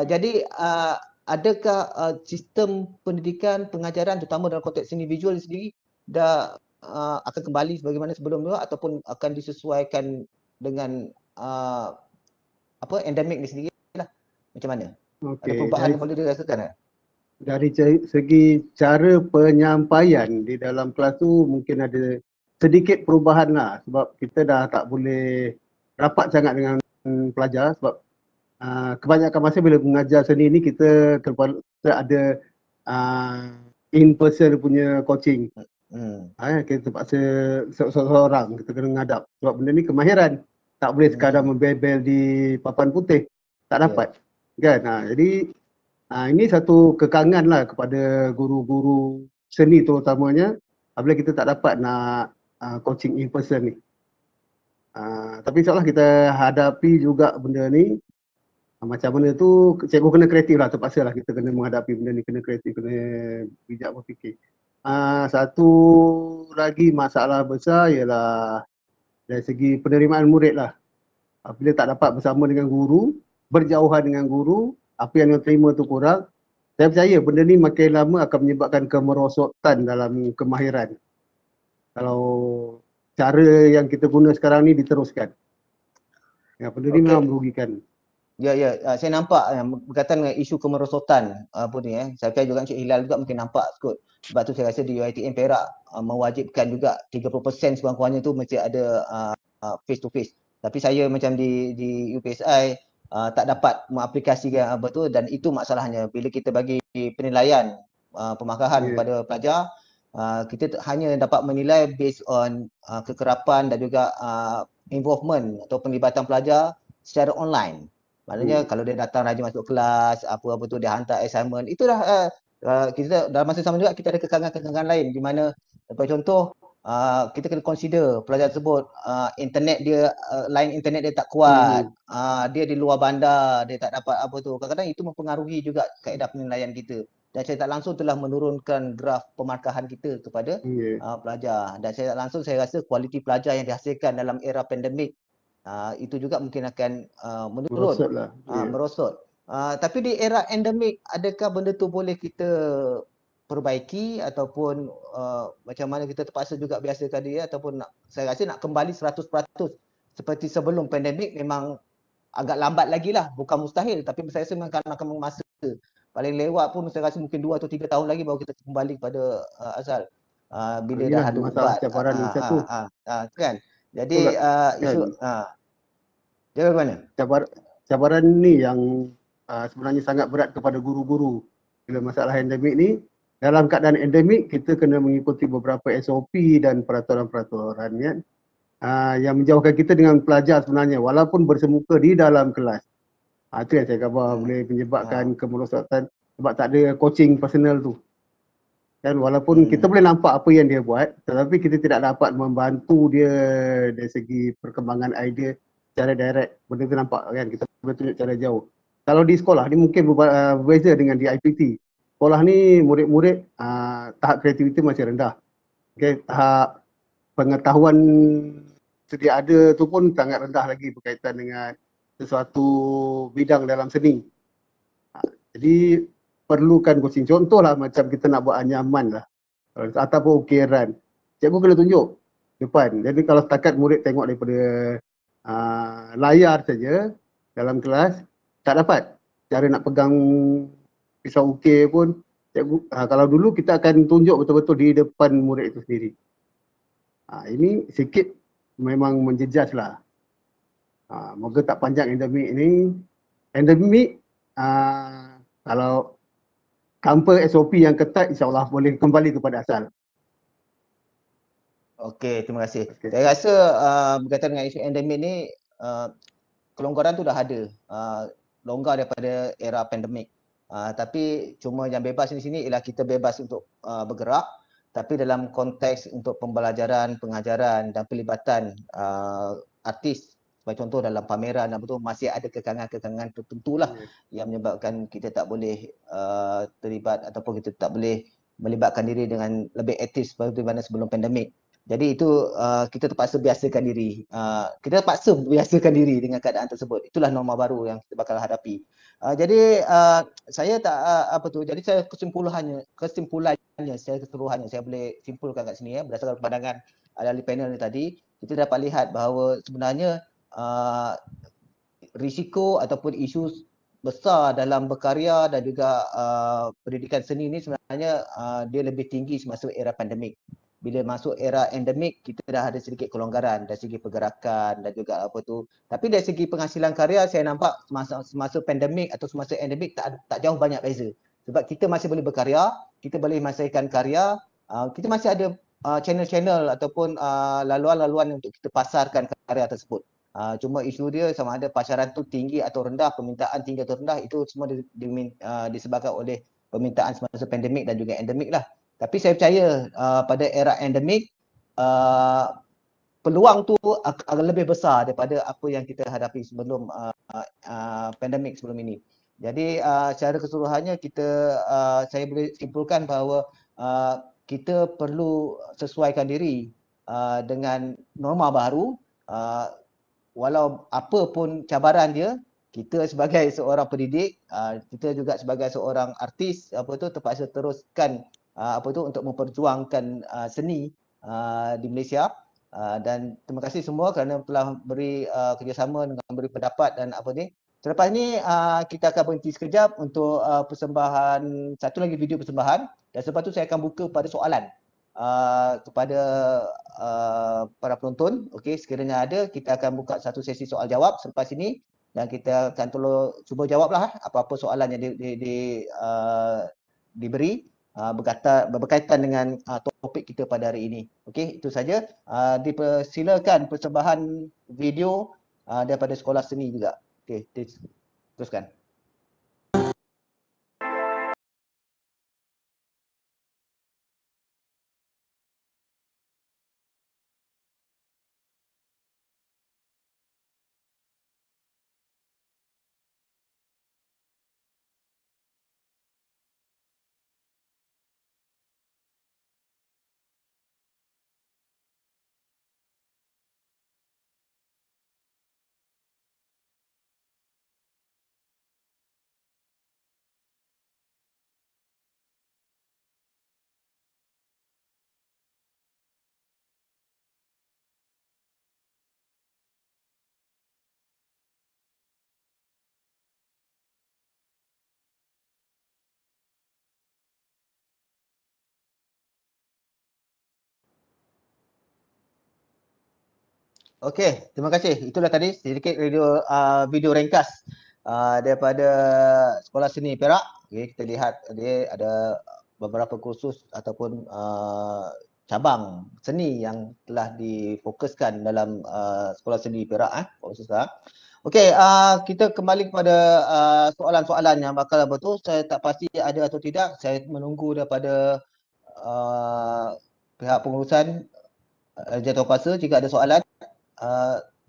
jadi adakah sistem pendidikan pengajaran terutama dalam konteks seni visual sendiri dah akan kembali sebagaimana sebelum dulu ataupun akan disesuaikan dengan endemik ni sendiri lah? Macam mana? Ada perubahan yang boleh dirasakan tak? Dari segi cara penyampaian di dalam kelas tu mungkin ada sedikit perubahan lah, sebab kita dah tak boleh rapat sangat dengan pelajar, sebab kebanyakan masa bila mengajar seni ni kita terpaksa ada in person punya coaching. Kita terpaksa seorang kita kena menghadap, sebab benda ni kemahiran, tak boleh sekadar membebel di papan putih, tak dapat kan. Jadi ini satu kekangan lah kepada guru-guru seni terutamanya apabila kita tak dapat nak coaching in person ni. Tapi insyaAllah kita hadapi juga benda ni. Macam mana tu cikgu kena kreatif lah, terpaksa lah kita kena menghadapi benda ni, kena kreatif, kena bijak berfikir. Satu lagi masalah besar ialah dari segi penerimaan murid lah. Apabila tak dapat bersama dengan guru, berjauhan dengan guru, apa yang dia terima tu kurang. Saya percaya benda ni makin lama akan menyebabkan kemerosotan dalam kemahiran. Kalau cara yang kita guna sekarang ni diteruskan. Benda ni memang merugikan. Ya, saya nampak berkaitan dengan isu kemerosotan saya percaya juga Encik Hilal juga mungkin nampak kot. Sebab tu saya rasa di UiTM Perak mewajibkan juga 30% sekurang-kurangnya tu mesti ada face to face. Tapi saya macam di UPSI tak dapat mengaplikasikan dan itu masalahnya. Bila kita bagi penilaian pemakahan kepada pelajar, kita hanya dapat menilai based on kekerapan dan juga involvement atau penlibatan pelajar secara online. Maknanya kalau dia datang rajin masuk kelas, apa-apa tu dia hantar assignment, itulah kita dalam masa sama juga kita ada kekangan-kekangan lain di mana contoh kita kena consider pelajar tersebut internet dia line internet dia tak kuat, dia di luar bandar, dia tak dapat apa tu. Kadang-kadang itu mempengaruhi juga kaedah penilaian kita. Dan saya tak langsung telah menurunkan graf pemarkahan kita kepada pelajar. Dan saya tak langsung saya rasa kualiti pelajar yang dihasilkan dalam era pandemik itu juga mungkin akan menurun, merosot. Tapi di era endemik, adakah benda tu boleh kita perbaiki ataupun macam mana kita terpaksa juga biasakan dia, ataupun saya rasa nak kembali 100% seperti sebelum pandemik memang agak lambat lagi lah, bukan mustahil, tapi saya rasa memang akan masa paling lewat pun saya rasa mungkin 2 atau 3 tahun lagi baru kita kembali kepada asal bila dah ada ubat kan. Jadi isu dia bagaimana? Cabaran ni yang sebenarnya sangat berat kepada guru-guru bila masalah endemik ni. Dalam keadaan endemik kita kena mengikuti beberapa SOP dan peraturan-peraturan yang menjauhkan kita dengan pelajar sebenarnya walaupun bersemuka di dalam kelas. Itu yang saya khabar boleh menyebabkan kemerosotan sebab tak ada coaching personal tu. Dan walaupun kita boleh nampak apa yang dia buat, tetapi kita tidak dapat membantu dia dari segi perkembangan idea secara direct. Benda tu nampak kan, kita boleh tunjuk cara jauh. Kalau di sekolah ni mungkin berbeza dengan di IPT. Sekolah ni murid-murid tahap kreativiti masih rendah. Okay, tahap pengetahuan sedia ada tu pun sangat rendah lagi berkaitan dengan sesuatu bidang dalam seni. Jadi perlukan coaching. Contohlah macam kita nak buat anyaman lah ataupun ukiran. Cikgu kena tunjuk depan. Jadi kalau setakat murid tengok daripada layar saja dalam kelas, tak dapat. Cara nak pegang pisau ukir pun, cikgu, kalau dulu kita akan tunjuk betul-betul di depan murid itu sendiri. Ini sikit memang menjejas lah. Moga tak panjang endemik ni. Endemik, kalau tanpa SOP yang ketat, insyaAllah boleh kembali kepada asal. Okey, terima kasih. Saya rasa berkaitan dengan isu endemik ni, kelonggaran tu dah ada. Longgar daripada era pandemik. Tapi cuma yang bebas di sini ialah kita bebas untuk bergerak tapi dalam konteks untuk pembelajaran, pengajaran dan pelibatan artis, sebagai contoh dalam pameran dan betul masih ada kekangan-kekangan tertentu lah yang menyebabkan kita tak boleh terlibat ataupun kita tak boleh melibatkan diri dengan lebih aktif seperti mana sebelum pandemik. Jadi itu kita terpaksa biasakan diri. Kita terpaksa biasakan diri dengan keadaan tersebut. Itulah norma baru yang kita bakal hadapi. Jadi saya tak jadi saya kesimpulannya secara keseluruhannya saya boleh simpulkan kat sini berdasarkan pandangan ahli panel ni tadi, kita dapat lihat bahawa sebenarnya risiko ataupun isu besar dalam berkarya dan juga pendidikan seni ni sebenarnya dia lebih tinggi semasa era pandemik. Bila masuk era endemik, kita dah ada sedikit kelonggaran dari segi pergerakan dan juga Tapi dari segi penghasilan karya, saya nampak semasa pandemik atau semasa endemik tak jauh banyak beza. Sebab kita masih boleh berkarya, kita boleh menghasilkan karya, kita masih ada channel-channel ataupun laluan-laluan untuk kita pasarkan karya tersebut. Cuma isu dia sama ada pasaran tu tinggi atau rendah, permintaan tinggi atau rendah, itu semua disebabkan oleh permintaan semasa pandemik dan juga endemik lah. Tapi saya percaya pada era endemik peluang tu akan lebih besar daripada apa yang kita hadapi sebelum pandemik sebelum ini. Jadi secara keseluruhannya saya boleh simpulkan bahawa kita perlu sesuaikan diri dengan norma baru, walau apa pun cabaran dia. Kita sebagai seorang pendidik, kita juga sebagai seorang artis terpaksa teruskan untuk memperjuangkan seni di Malaysia. Dan terima kasih semua kerana telah beri kerjasama dengan beri pendapat dan Selepas ni kita akan berhenti sekejap untuk persembahan, satu lagi video persembahan, dan selepas tu saya akan buka pada soalan kepada para penonton. Okey, sekiranya ada, kita akan buka satu sesi soal jawab selepas ini dan kita akan tolong cuba jawablah apa-apa soalan yang diberi berkaitan dengan topik kita pada hari ini. Okey, itu saja. Dipersilakan persembahan video daripada sekolah seni juga. Okey, teruskan. Okey, terima kasih. Itulah tadi sedikit video ringkas daripada Sekolah Seni Perak. Okay, kita lihat dia ada beberapa kursus ataupun cabang seni yang telah difokuskan dalam Sekolah Seni Perak. Okey, kita kembali kepada soalan-soalan yang bakal saya tak pasti ada atau tidak. Saya menunggu daripada pihak pengurusan Jatuhkuasa jika ada soalan.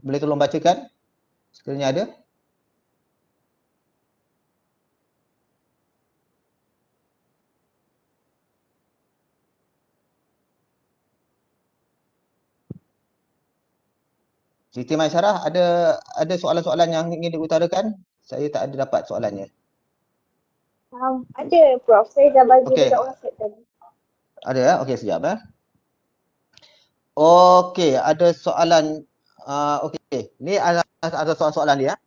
Boleh tolong bacakan sekiranya ada. Siti Maisyarah, ada soalan-soalan yang ingin diutarakan? Saya tak ada dapat soalannya. Ada Prof, saya dah bagi dekat WhatsApp tadi. Ada ya? Okey, sekejap ya. Okey, ada soalan. Okey, ni ada soalan dia.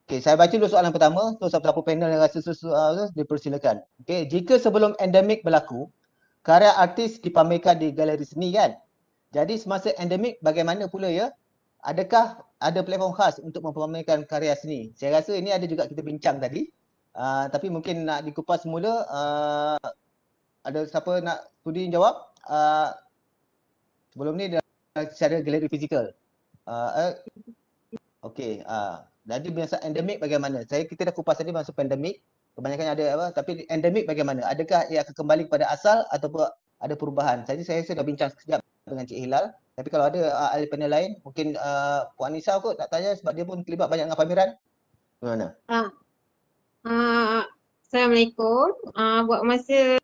Okey, saya baca dulu soalan pertama. So, siapa panel yang rasa dipersilakan. Okey, jika sebelum endemik berlaku, karya artis dipamerkan di galeri seni kan? Jadi semasa endemik bagaimana pula ya? Adakah ada platform khas untuk mempamerkan karya seni? Saya rasa ini ada juga kita bincang tadi. Tapi mungkin nak dikupas semula. Ada siapa nak sudi jawab? Sebelum ni secara galeri fizikal. Okey, jadi masa endemik bagaimana? Kita dah kupas tadi masa pandemik, kebanyakan ada tapi endemik bagaimana? Adakah ia akan kembali kepada asal ataupun ada perubahan. Saya dah bincang sekejap dengan Cik Hilal. Tapi kalau ada ahli panel lain, mungkin Puan Anissa kot nak tanya sebab dia pun terlibat banyak dengan pameran. Bagaimana? Assalamualaikum. Buat masa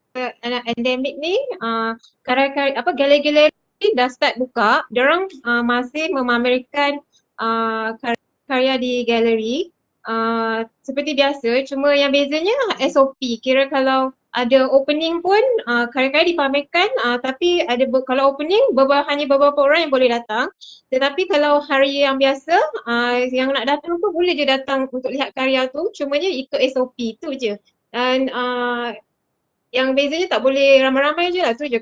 endemik ni, galeri-galeri dah start buka. Diorang masih memamerkan karya di galeri seperti biasa. Cuma yang bezanya SOP. Kira kalau ada opening pun karya-karya dipamerkan, tapi kalau opening hanya beberapa orang yang boleh datang. Tetapi kalau hari yang biasa, yang nak datang tu boleh je datang untuk lihat karya tu, cumanya ikut SOP tu je. Dan yang bezanya tak boleh ramai-ramai je lah, tu je.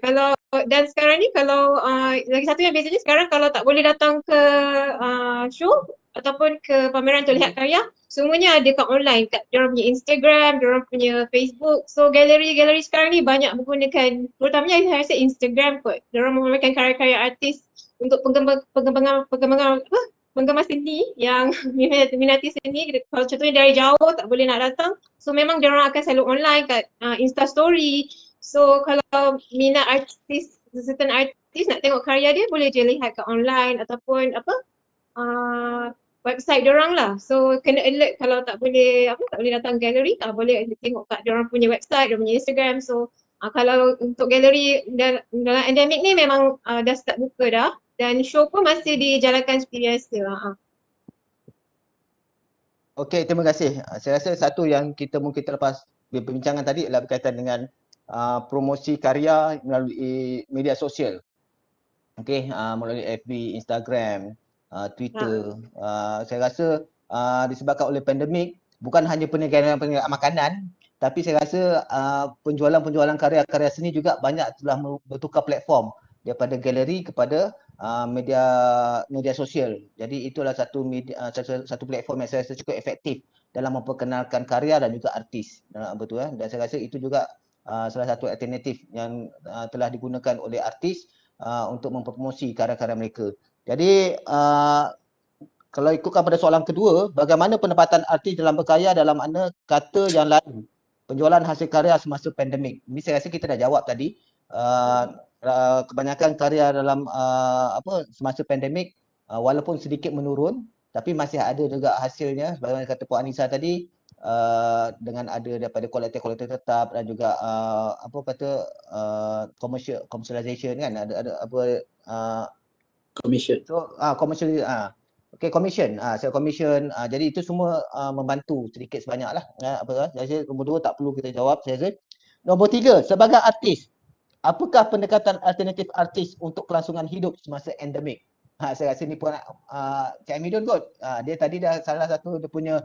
Dan sekarang ni kalau lagi satu yang bezanya sekarang kalau tak boleh datang ke show ataupun ke pameran untuk lihat karya, semuanya ada kat online, kat diorang punya Instagram, diorang punya Facebook. So galeri-galeri sekarang ni banyak menggunakan, terutamanya saya rasa Instagram kot. Diorang memamerkan karya-karya artis untuk penggemar seni yang minati seni. Kalau contohnya dari jauh tak boleh nak datang, so memang diorang akan selalu online kat Insta Story. So kalau minat artis, certain artis nak tengok karya dia, boleh je lihat kat online ataupun website diorang lah. So kena alert kalau tak boleh datang galeri, tak boleh tengok kat diorang punya website, diorang punya Instagram. So kalau untuk galeri dalam endemik ni memang dah start buka dah, dan show pun masih dijalankan seperti biasa. Okey, terima kasih. Saya rasa satu yang kita mungkin terlepas perbincangan tadi adalah berkaitan dengan promosi karya melalui media sosial. Okey, melalui FB, Instagram, Twitter. Saya rasa disebabkan oleh pandemik, bukan hanya perniagaan makanan, tapi saya rasa penjualan karya-karya seni juga banyak telah bertukar platform daripada galeri kepada media sosial. Jadi itulah satu platform yang saya rasa cukup efektif dalam memperkenalkan karya dan juga artis. Betul dan saya rasa itu juga salah satu alternatif yang telah digunakan oleh artis untuk mempromosi karya-karya mereka. Jadi kalau ikutkan pada soalan kedua, bagaimana pendapatan artis dalam berkarya dalam mana kata yang lain, penjualan hasil karya semasa pandemik. Ini saya rasa kita dah jawab tadi. Kebanyakan karya dalam semasa pandemik walaupun sedikit menurun, tapi masih ada juga hasilnya. Sebagaimana kata Puan Anissa tadi, dengan ada daripada kolektor tetap dan juga commercialization kan, ada Commission. So commission. Jadi itu semua membantu sedikit sebanyaklah. Saya nombor 2 tak perlu kita jawab saya rasa. Nombor 3, sebagai artis, apakah pendekatan alternatif artis untuk kelangsungan hidup semasa endemik? Saya rasa ni pun Cik Amidun kot. Dia tadi dah salah satu dia punya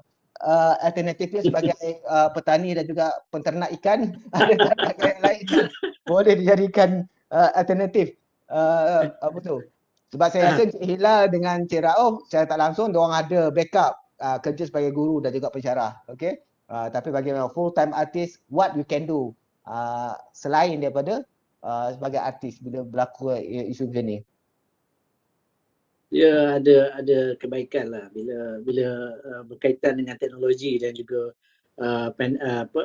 alternatif dia sebagai petani dan juga penternak ikan. Ada yang lain boleh dijadikan alternatif. Apa tu? Sebab saya rasa Cik Hilal dengan Cik Rauf secara tak langsung diorang ada backup kerja sebagai guru dan juga pensyarah. Okay? Tapi bagi full time artist, what you can do selain daripada sebagai artis bila berlaku isu macam ni? Ya, ada kebaikan lah bila berkaitan dengan teknologi dan juga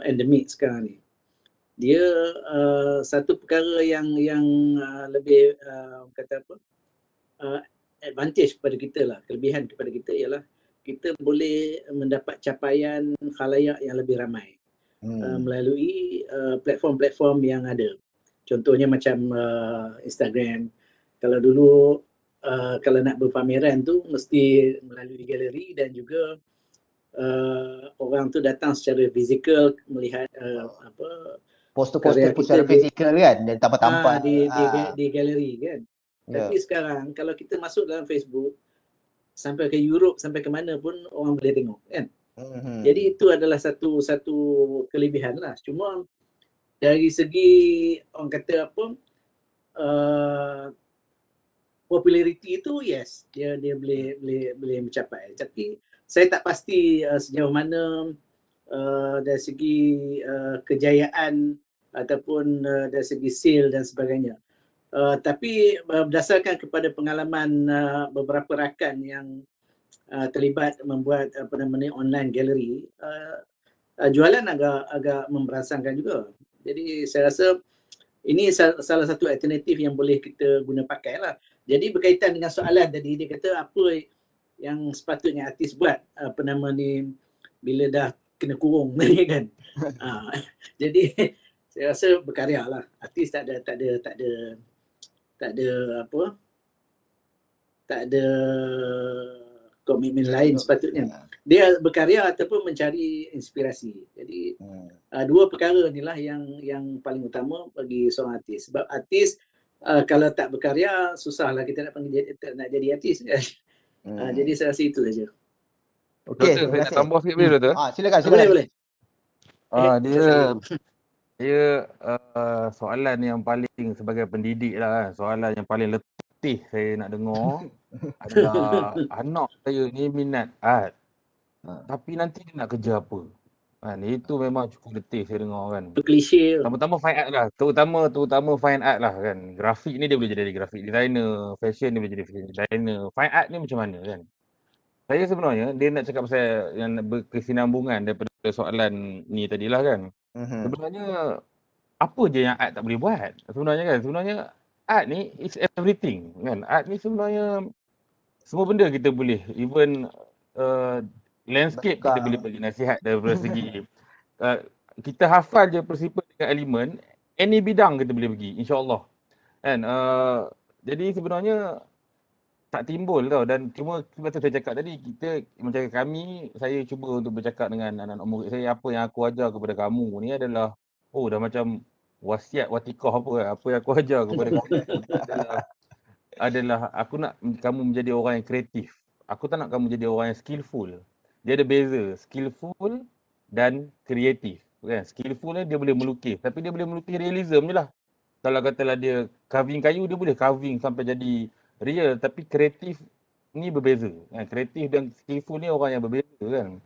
endemik sekarang ni. Dia satu perkara yang lebih advantage kepada kita lah, kelebihan kepada kita ialah kita boleh mendapat capaian khalayak yang lebih ramai melalui platform-platform yang ada. Contohnya macam Instagram. Kalau dulu kalau nak berpameran tu mesti melalui galeri dan juga orang tu datang secara fizikal melihat poster-poster secara fizikal kan dan tampak-tampak di galeri kan. Tapi sekarang kalau kita masuk dalam Facebook sampai ke Europe, sampai ke mana pun orang boleh tengok kan. Jadi itu adalah satu kelebihan lah. Cuma dari segi orang kata populariti itu yes, dia boleh mencapai. Tapi saya tak pasti sejauh mana dari segi kejayaan ataupun dari segi sale dan sebagainya. Tapi berdasarkan kepada pengalaman beberapa rakan yang terlibat membuat online gallery, jualan agak memberansangkan juga. Jadi saya rasa ini salah satu alternatif yang boleh kita guna pakai lah. Jadi berkaitan dengan soalan tadi, dia kata apa yang sepatutnya artis buat, apa nama ni, bila dah kena kurung ni kan. Jadi saya rasa berkarya lah. Artis tak ada komitmen lain sepatutnya. Dia berkarya ataupun mencari inspirasi. Jadi dua perkara inilah yang paling utama bagi seorang artis. Sebab artis kalau tak berkarya, susahlah kita nak jadi artis kan. Jadi saya rasa itu saja. Okey, Doktor, terima saya nak kasih. tambah sikit boleh Doktor? Silakan. Boleh. Dia soalan yang paling sebagai pendidik lah kan, soalan yang paling letih saya nak dengar adalah anak saya ni minat art tapi nanti dia nak kerja apa kan. Itu memang cukup letih saya dengar kan. Klise. Terutama fine art lah, terutama fine art lah kan. Grafik ni dia boleh jadi grafik designer, fashion dia boleh jadi fashion designer. Fine art ni macam mana kan. Saya sebenarnya dia nak cakap pasal yang berkesinambungan daripada soalan ni tadilah kan. Sebenarnya apa je yang art tak boleh buat sebenarnya kan. Sebenarnya art ni is everything kan. Art ni sebenarnya semua benda kita boleh, even landscape kita boleh bagi nasihat daripada segi kita hafal je prinsipal dengan elemen, any bidang kita boleh pergi insya-Allah kan. Jadi sebenarnya tak timbul tau, dan cuma sebab tu saya cakap tadi, kita macam kami, saya cuba untuk bercakap dengan anak-anak murid saya, apa yang aku ajar kepada kamu ni adalah dah macam wasiat watikah apa yang aku ajar kepada kamu adalah aku nak kamu menjadi orang yang kreatif. Aku tak nak kamu jadi orang yang skillful. Dia ada beza skillful dan kreatif kan. Skillful ni dia boleh melukis, tapi dia boleh melukis realism je lah. Kalau katalah dia carving kayu, dia boleh carving sampai jadi real, tapi kreatif ni berbeza kan. Kreatif dan skillful ni orang yang berbeza kan.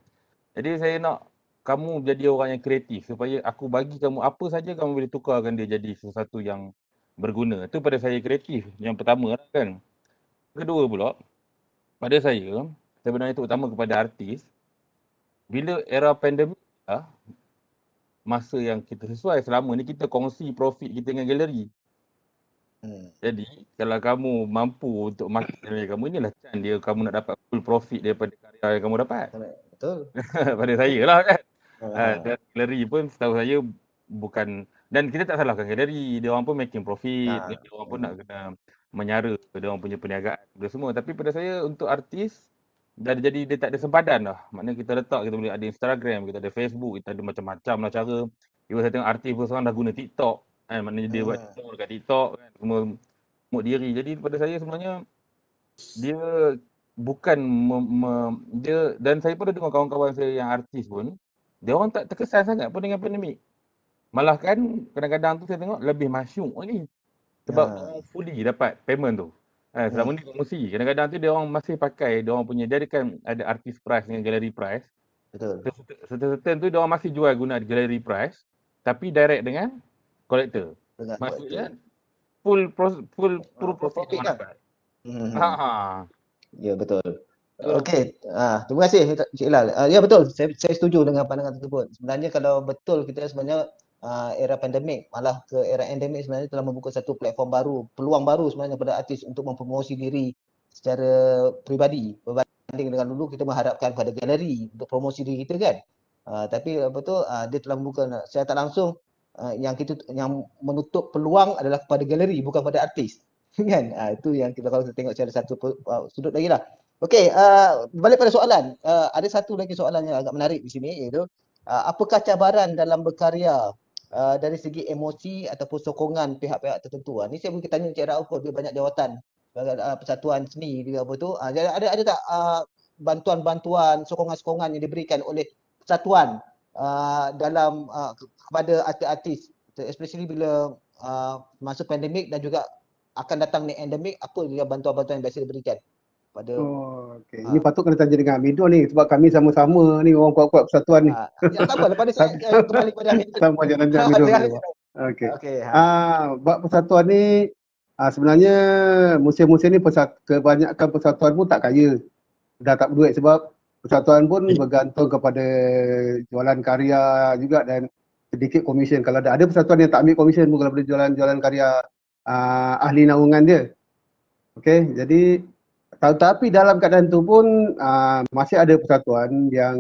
Jadi saya nak kamu jadi orang yang kreatif supaya aku bagi kamu apa saja, kamu boleh tukarkan dia jadi sesuatu yang berguna. Itu pada saya kreatif yang pertama lah kan. Kedua pula, pada saya sebenarnya terutama kepada artis, bila era pandemik lah, masa yang kita sesuai selama ni kita kongsi profit kita dengan galeri. Jadi kalau kamu mampu untuk market kamu, inilah chance dia kamu nak dapat full profit daripada karya yang kamu dapat. Betul. Pada saya lah kan. Dan galeri pun setahu saya bukan, dan kita tak salahkan galeri, dia orang pun making profit, dia orang pun nak kena menyara dia orang punya perniagaan dan semua. Tapi pada saya untuk artis jadi dia tak ada sempadan lah. Maknanya kita letak, kita boleh ada Instagram, kita ada Facebook, kita ada macam-macam lah cara. Even saya tengok artis pun sekarang dah guna TikTok kan, maknanya dia buat TikTok dekat TikTok kan, semua promote diri. Jadi pada saya sebenarnya dia bukan dia, dan saya pun ada dengar kawan-kawan saya yang artis pun, dia orang tak terkesan sangat pun dengan pandemik. Malah kan kadang-kadang tu saya tengok lebih masyuk lagi. Sebab orang fully dapat payment tu. Selama ni promosi. Kadang-kadang tu dia orang masih pakai, dia orang punya, dia kan ada artist price dengan gallery price. Betul. Certain tu dia orang masih jual guna gallery price, tapi direct dengan collector. Maksudnya full profit dia orang dapat. Ya, betul. Okey, terima kasih Cik Ilal. Ya betul, saya setuju dengan pandangan tersebut. Sebenarnya kalau betul kita sebenarnya era pandemik, malah ke era endemik sebenarnya telah membuka satu platform baru, peluang baru sebenarnya kepada artis untuk mempromosi diri secara peribadi berbanding dengan dulu kita mengharapkan pada galeri untuk promosi diri kita kan. Tapi apa tu dia telah membuka secara tak langsung yang menutup peluang adalah kepada galeri, bukan pada artis. Kan? Itu yang kita kalau kita tengok secara satu sudut lagi lah. Okey, balik pada soalan. Ada satu lagi soalan yang agak menarik di sini, iaitu apakah cabaran dalam berkarya dari segi emosi ataupun sokongan pihak-pihak tertentu? Ni saya boleh tanya Encik Rauf, dia banyak jawatan persatuan seni dia apa tu. Ada tak bantuan-bantuan, sokongan-sokongan yang diberikan oleh persatuan dalam kepada artis-artis, especially bila masa pandemik dan juga akan datang ni endemik, apa dia bantuan-bantuan yang biasa diberikan pada okey. Ini patut kena tanya dengan Hamidun ni, sebab kami sama-sama ni orang kuat-kuat persatuan ni. Ya, tak apa, lepas ni saya kembali kepada Hamidun. Sama je nanti Hamidun. Okey. Buat persatuan ni sebenarnya musim-musim ni kebanyakan persatuan pun tak kaya. Dah tak berduit sebab persatuan pun bergantung kepada jualan karya juga, dan sedikit komisen. Kalau ada persatuan yang tak ambil komisen pun kalau boleh jualan karya ahli naungan dia. Okey, jadi tetapi dalam keadaan itu pun masih ada persatuan yang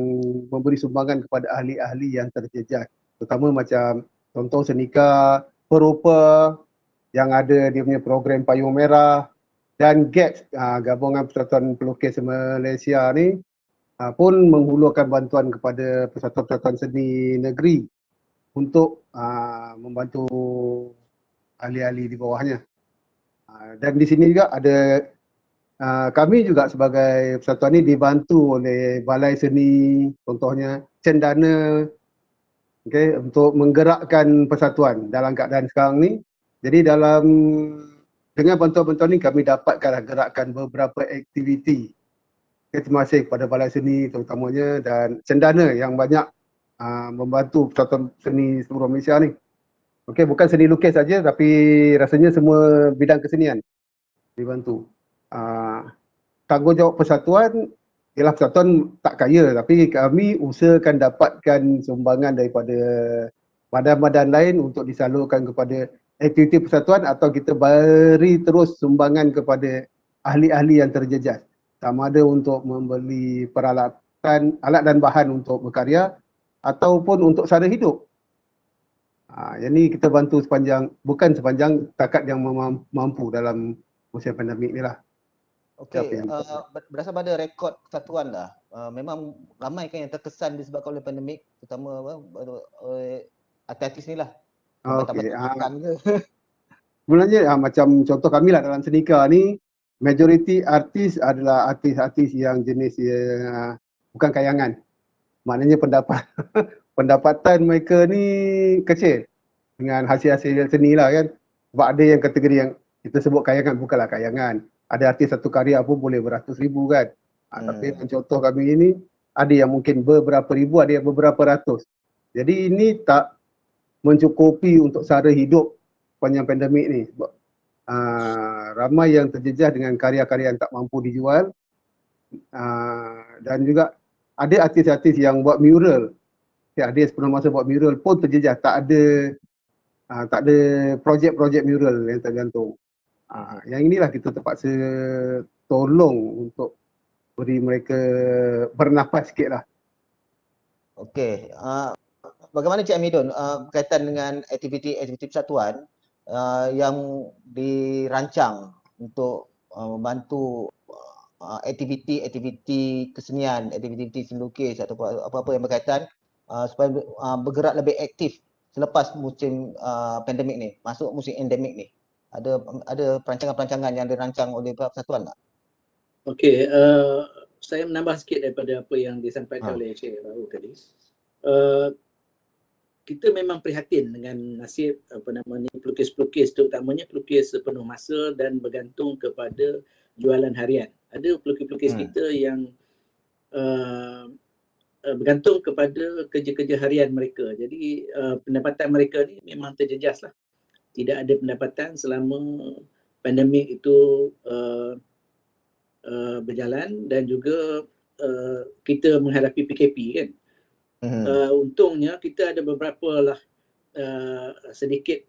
memberi sumbangan kepada ahli-ahli yang terjejas. Terutama macam contoh Senika, Perupa yang ada dia punya program Payung Merah dan GAPS, Gabungan Persatuan Pelukis Malaysia ni pun menghulurkan bantuan kepada persatuan-persatuan seni negeri untuk membantu ahli-ahli di bawahnya. Dan di sini juga ada kami juga sebagai persatuan ini dibantu oleh Balai Seni, contohnya Cendana, untuk menggerakkan persatuan dalam keadaan sekarang ni. Jadi dengan bantuan-bantuan ini kami dapatkan gerakkan beberapa aktiviti. Terima kasih kepada Balai Seni terutamanya dan Cendana yang banyak membantu persatuan seni seluruh Malaysia ni. Bukan seni lukis saja tapi rasanya semua bidang kesenian dibantu. Tanggungjawab persatuan ialah persatuan tak kaya tapi kami usahakan dapatkan sumbangan daripada badan-badan lain untuk disalurkan kepada aktiviti persatuan atau kita beri terus sumbangan kepada ahli-ahli yang terjejas. Sama ada untuk membeli peralatan, alat dan bahan untuk berkarya ataupun untuk sara hidup. Yang ni kita bantu bukan sepanjang takat yang mampu dalam musim pandemik ni lah. Okey, berdasarkan pada rekod persatuan lah, memang ramai kan yang terkesan disebabkan oleh pandemik, terutama oleh artis ni lah. Okey, sebenarnya macam contoh kami lah dalam Senika ni, majoriti artis adalah artis-artis yang jenis bukan kayangan. Maknanya pendapatan mereka ni kecil dengan hasil-hasil seni lah kan. Sebab ada yang kategori yang kita sebut kayangan, bukanlah kayangan. Ada artis satu karya pun boleh beratus ribu kan. Tapi contoh kami ini ada yang mungkin beberapa ribu, ada yang beberapa ratus. Jadi ini tak mencukupi untuk sara hidup panjang pandemik ni. Sebab ramai yang terjejas dengan karya-karya yang tak mampu dijual. Dan juga ada artis-artis yang buat mural. Ada sepenuh masa buat mural pun terjejas. Tak ada projek-projek mural yang tergantung. Yang inilah kita terpaksa tolong untuk beri mereka bernafas sikit lah. Okey, bagaimana Cik Amidun berkaitan dengan aktiviti-aktiviti persatuan yang dirancang untuk membantu aktiviti-aktiviti kesenian, aktiviti seni lukis atau apa-apa yang berkaitan supaya bergerak lebih aktif selepas musim pandemik ni, masuk musim endemik ni? Ada perancangan-perancangan yang dirancang oleh persatuan tak? Okey, saya menambah sikit daripada apa yang disampaikan oleh Encik Raul tadi. Kita memang prihatin dengan nasib pelukis-pelukis, terutamanya pelukis sepenuh masa dan bergantung kepada jualan harian. Ada pelukis-pelukis kita yang bergantung kepada kerja-kerja harian mereka. Jadi pendapatan mereka ni memang terjejas lah. Tidak ada pendapatan selama pandemik itu berjalan dan juga kita menghadapi PKP kan. Untungnya kita ada beberapa lah sedikit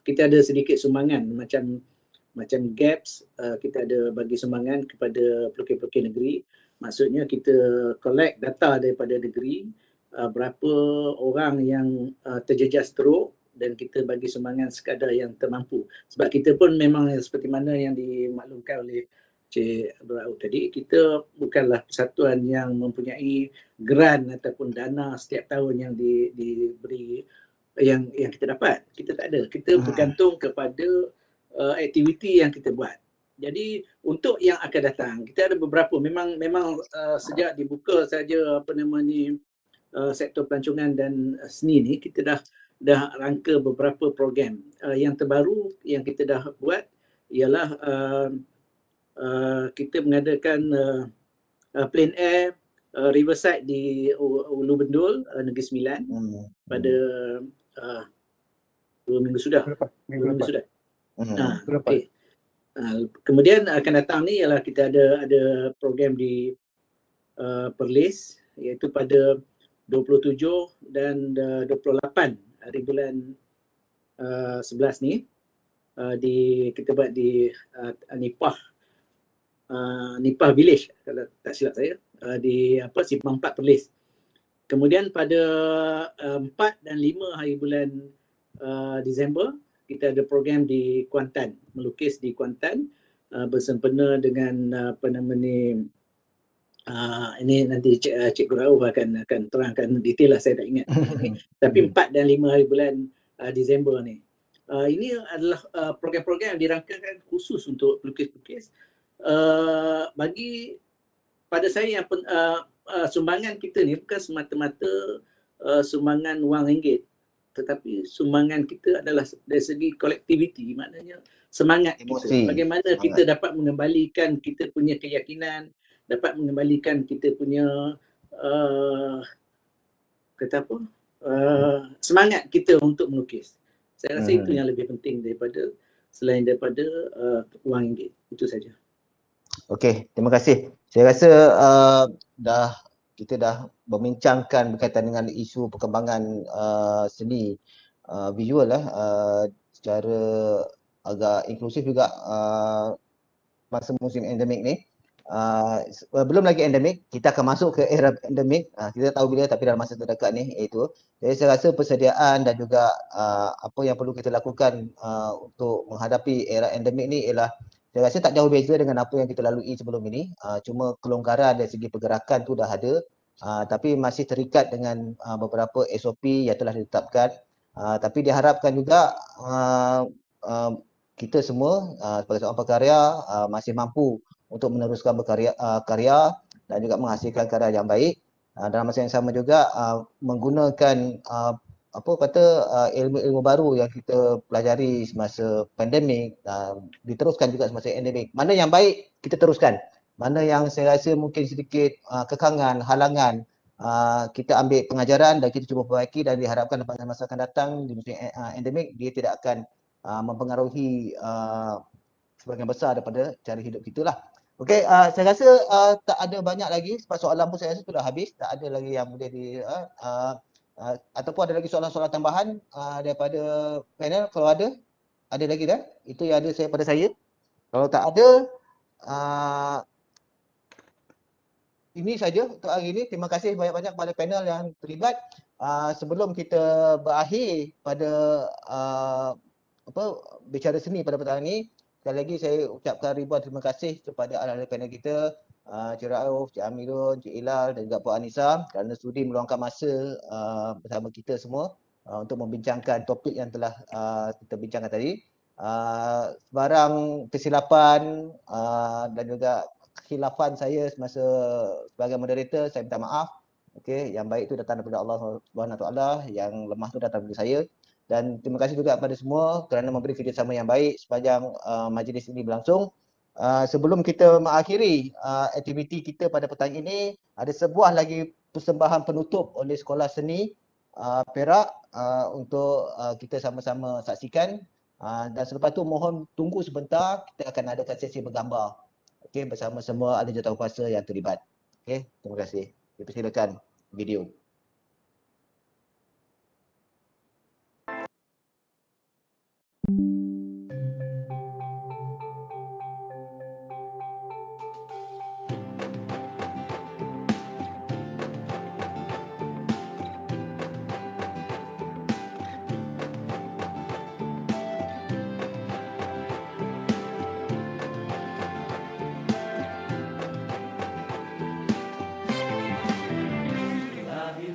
kita ada sedikit sumbangan macam GAPS, kita ada bagi sumbangan kepada pelukis-pelukis negeri. Maksudnya kita collect data daripada negeri berapa orang yang terjejas teruk dan kita bagi sumbangan sekadar yang termampu. Sebab kita pun memang seperti mana yang dimaklumkan oleh Cik Abdul Rauf tadi, kita bukanlah persatuan yang mempunyai grant ataupun dana setiap tahun yang diberi yang kita dapat. Kita tak ada. Kita bergantung kepada aktiviti yang kita buat. Jadi untuk yang akan datang, kita ada beberapa memang sejak dibuka saja sektor pelancongan dan seni ni, kita dah rangka beberapa program. Yang terbaru yang kita dah buat ialah kita mengadakan plein air riverside di Ulu Bendul, Negeri Sembilan pada 2 minggu sudah. 2 minggu sudah. Okay. Kemudian akan datang ni ialah kita ada program di Perlis, iaitu pada 27 dan 28 hari bulan 11 ni kita buat di Nipah Village kalau tak silap saya, di Simpang 4 Perlis. Kemudian pada 4 dan 5 hari bulan Disember kita ada program di Kuantan, melukis di Kuantan bersempena dengan ini nanti Cikgu Rauf akan terangkan detail lah, saya tak ingat. Tapi 4 dan 5 hari bulan Disember ni. Ini adalah program-program yang dirangkakan khusus untuk pelukis-pelukis. Bagi pada saya yang sumbangan kita ni bukan semata-mata sumbangan wang ringgit, tetapi sumbangan kita adalah dari segi kolektiviti, maknanya semangat Emosi, kita. Bagaimana semangat. kita dapat mengembalikan kita punya keyakinan, dapat mengembalikan kita punya semangat kita untuk melukis. Saya rasa itu yang lebih penting selain daripada wang ringgit. Itu saja. Okey, terima kasih. Saya rasa kita dah membincangkan berkaitan dengan isu perkembangan seni visual secara agak inklusif juga masa musim endemik ni. Belum lagi endemik, kita akan masuk ke era endemik. Kita tahu bila, tapi dalam masa terdekat ni iaitu. Jadi saya rasa persediaan dan juga apa yang perlu kita lakukan untuk menghadapi era endemik ni ialah, saya rasa tak jauh beza dengan apa yang kita lalui sebelum ini. Cuma kelonggaran dari segi pergerakan tu dah ada, tapi masih terikat dengan beberapa SOP yang telah ditetapkan. Tapi diharapkan juga kita semua sebagai seorang pekarya masih mampu untuk meneruskan karya dan juga menghasilkan karya yang baik. Dalam masa yang sama juga menggunakan ilmu-ilmu baru yang kita pelajari semasa pandemik, diteruskan juga semasa endemik. Mana yang baik kita teruskan, mana yang saya rasa mungkin sedikit kekangan, halangan, kita ambil pengajaran dan kita cuba perbaiki, dan diharapkan pada masa akan datang di musim endemik dia tidak akan mempengaruhi sebahagian besar daripada cara hidup kita lah. Okey, saya rasa tak ada banyak lagi sebab soalan pun saya rasa sudah habis, tak ada lagi yang boleh ataupun ada lagi soalan-soalan tambahan daripada panel. Kalau ada lagi dah? Itu yang ada pada saya. Kalau tak ada, ini saja untuk hari ini. Terima kasih banyak-banyak kepada panel yang terlibat. Sebelum kita berakhir pada bicara seni pada petang ini, sekali lagi saya ucapkan ribuan terima kasih kepada ahli-ahli panel kita, Cik Rauf, Cik Amirul, Cik Ilal dan juga Puan Anissa kerana sudi meluangkan masa bersama kita semua untuk membincangkan topik yang telah kita bincangkan tadi. Sebarang kesilapan dan juga kekhilafan saya semasa sebagai moderator, saya minta maaf. Okey, yang baik itu datang daripada Allah Subhanahu Wa Taala, yang lemah itu datang daripada saya. Dan terima kasih juga kepada semua kerana memberi kerjasama yang baik sepanjang majlis ini berlangsung. Sebelum kita mengakhiri aktiviti kita pada petang ini, ada sebuah lagi persembahan penutup oleh Sekolah Seni Perak untuk kita sama-sama saksikan. Dan selepas tu mohon tunggu sebentar, kita akan adakan sesi bergambar. Okey, bersama semua ahli jawatankuasa yang terlibat. Okey, terima kasih. Dipersilakan video. ilahi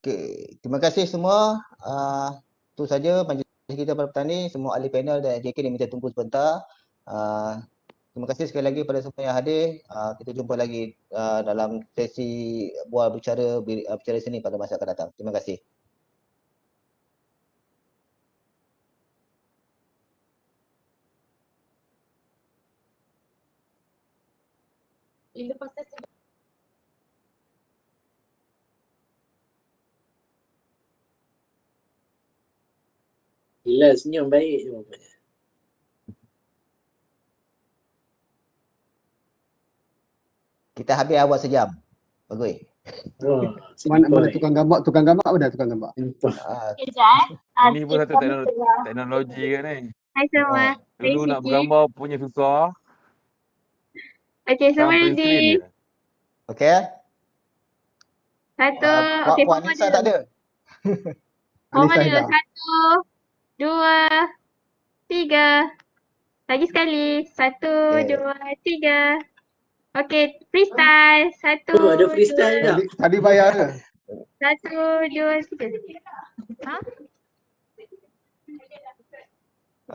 Okey, terima kasih semua. Itu saja majlis kita pada petang ni. Semua ahli panel dan JK diminta tunggu sebentar. Terima kasih sekali lagi pada semua yang hadir. Kita jumpa lagi dalam sesi bual bicara seni pada masa akan datang. Terima kasih. Gila senyum baik je rupanya. Kita habis awal sejam. Bagus. Oh, Mana simple. tukang gambar mana tukang gambar? Simple. Kejap. Ini pun satu teknologi kan ni. Hai semua. Dulu nak bergambar punya susah. Okay, semua Sekarang print screen ready. je. Okey. Satu. Okay, Puan form Nisa ada. tak ada. Form Alisa ada. hilang. 1, 2, 3. Lagi sekali. 1, Okay. 2, 3. Okay, freestyle. 1, Oh, ada freestyle 2, tak? Tadi bayar ke? 1, 2, 3. Ha?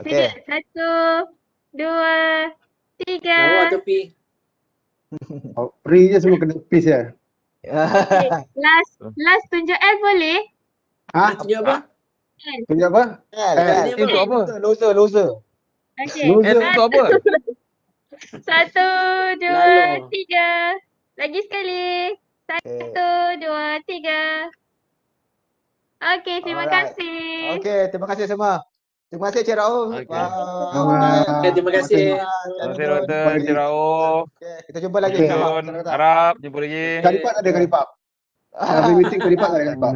Okey. Tidak. 1, 2, 3. Lawa tepi. Oh, free je semua kena piece ya. Okay, last tunjuk L boleh? Ha? Tunjuk apa? L. Tunjuk apa? Ni apa? Itu apa? Loser. Okay. Loser. Itu apa? 1, 2, Lalu. 3. Lagi sekali. 1, 2, 3. Okay, terima Alright. kasih. Okey, terima kasih semua. Terima kasih Cik Raul. Okey. Okay, terima kasih. Terima kasih Dr. Encik Raul. Okey, kita jumpa lagi Okey. insya-Allah. Jun, harap jumpa lagi. Kalipat ada kalipat. Habis meeting kalipat ada kalipat.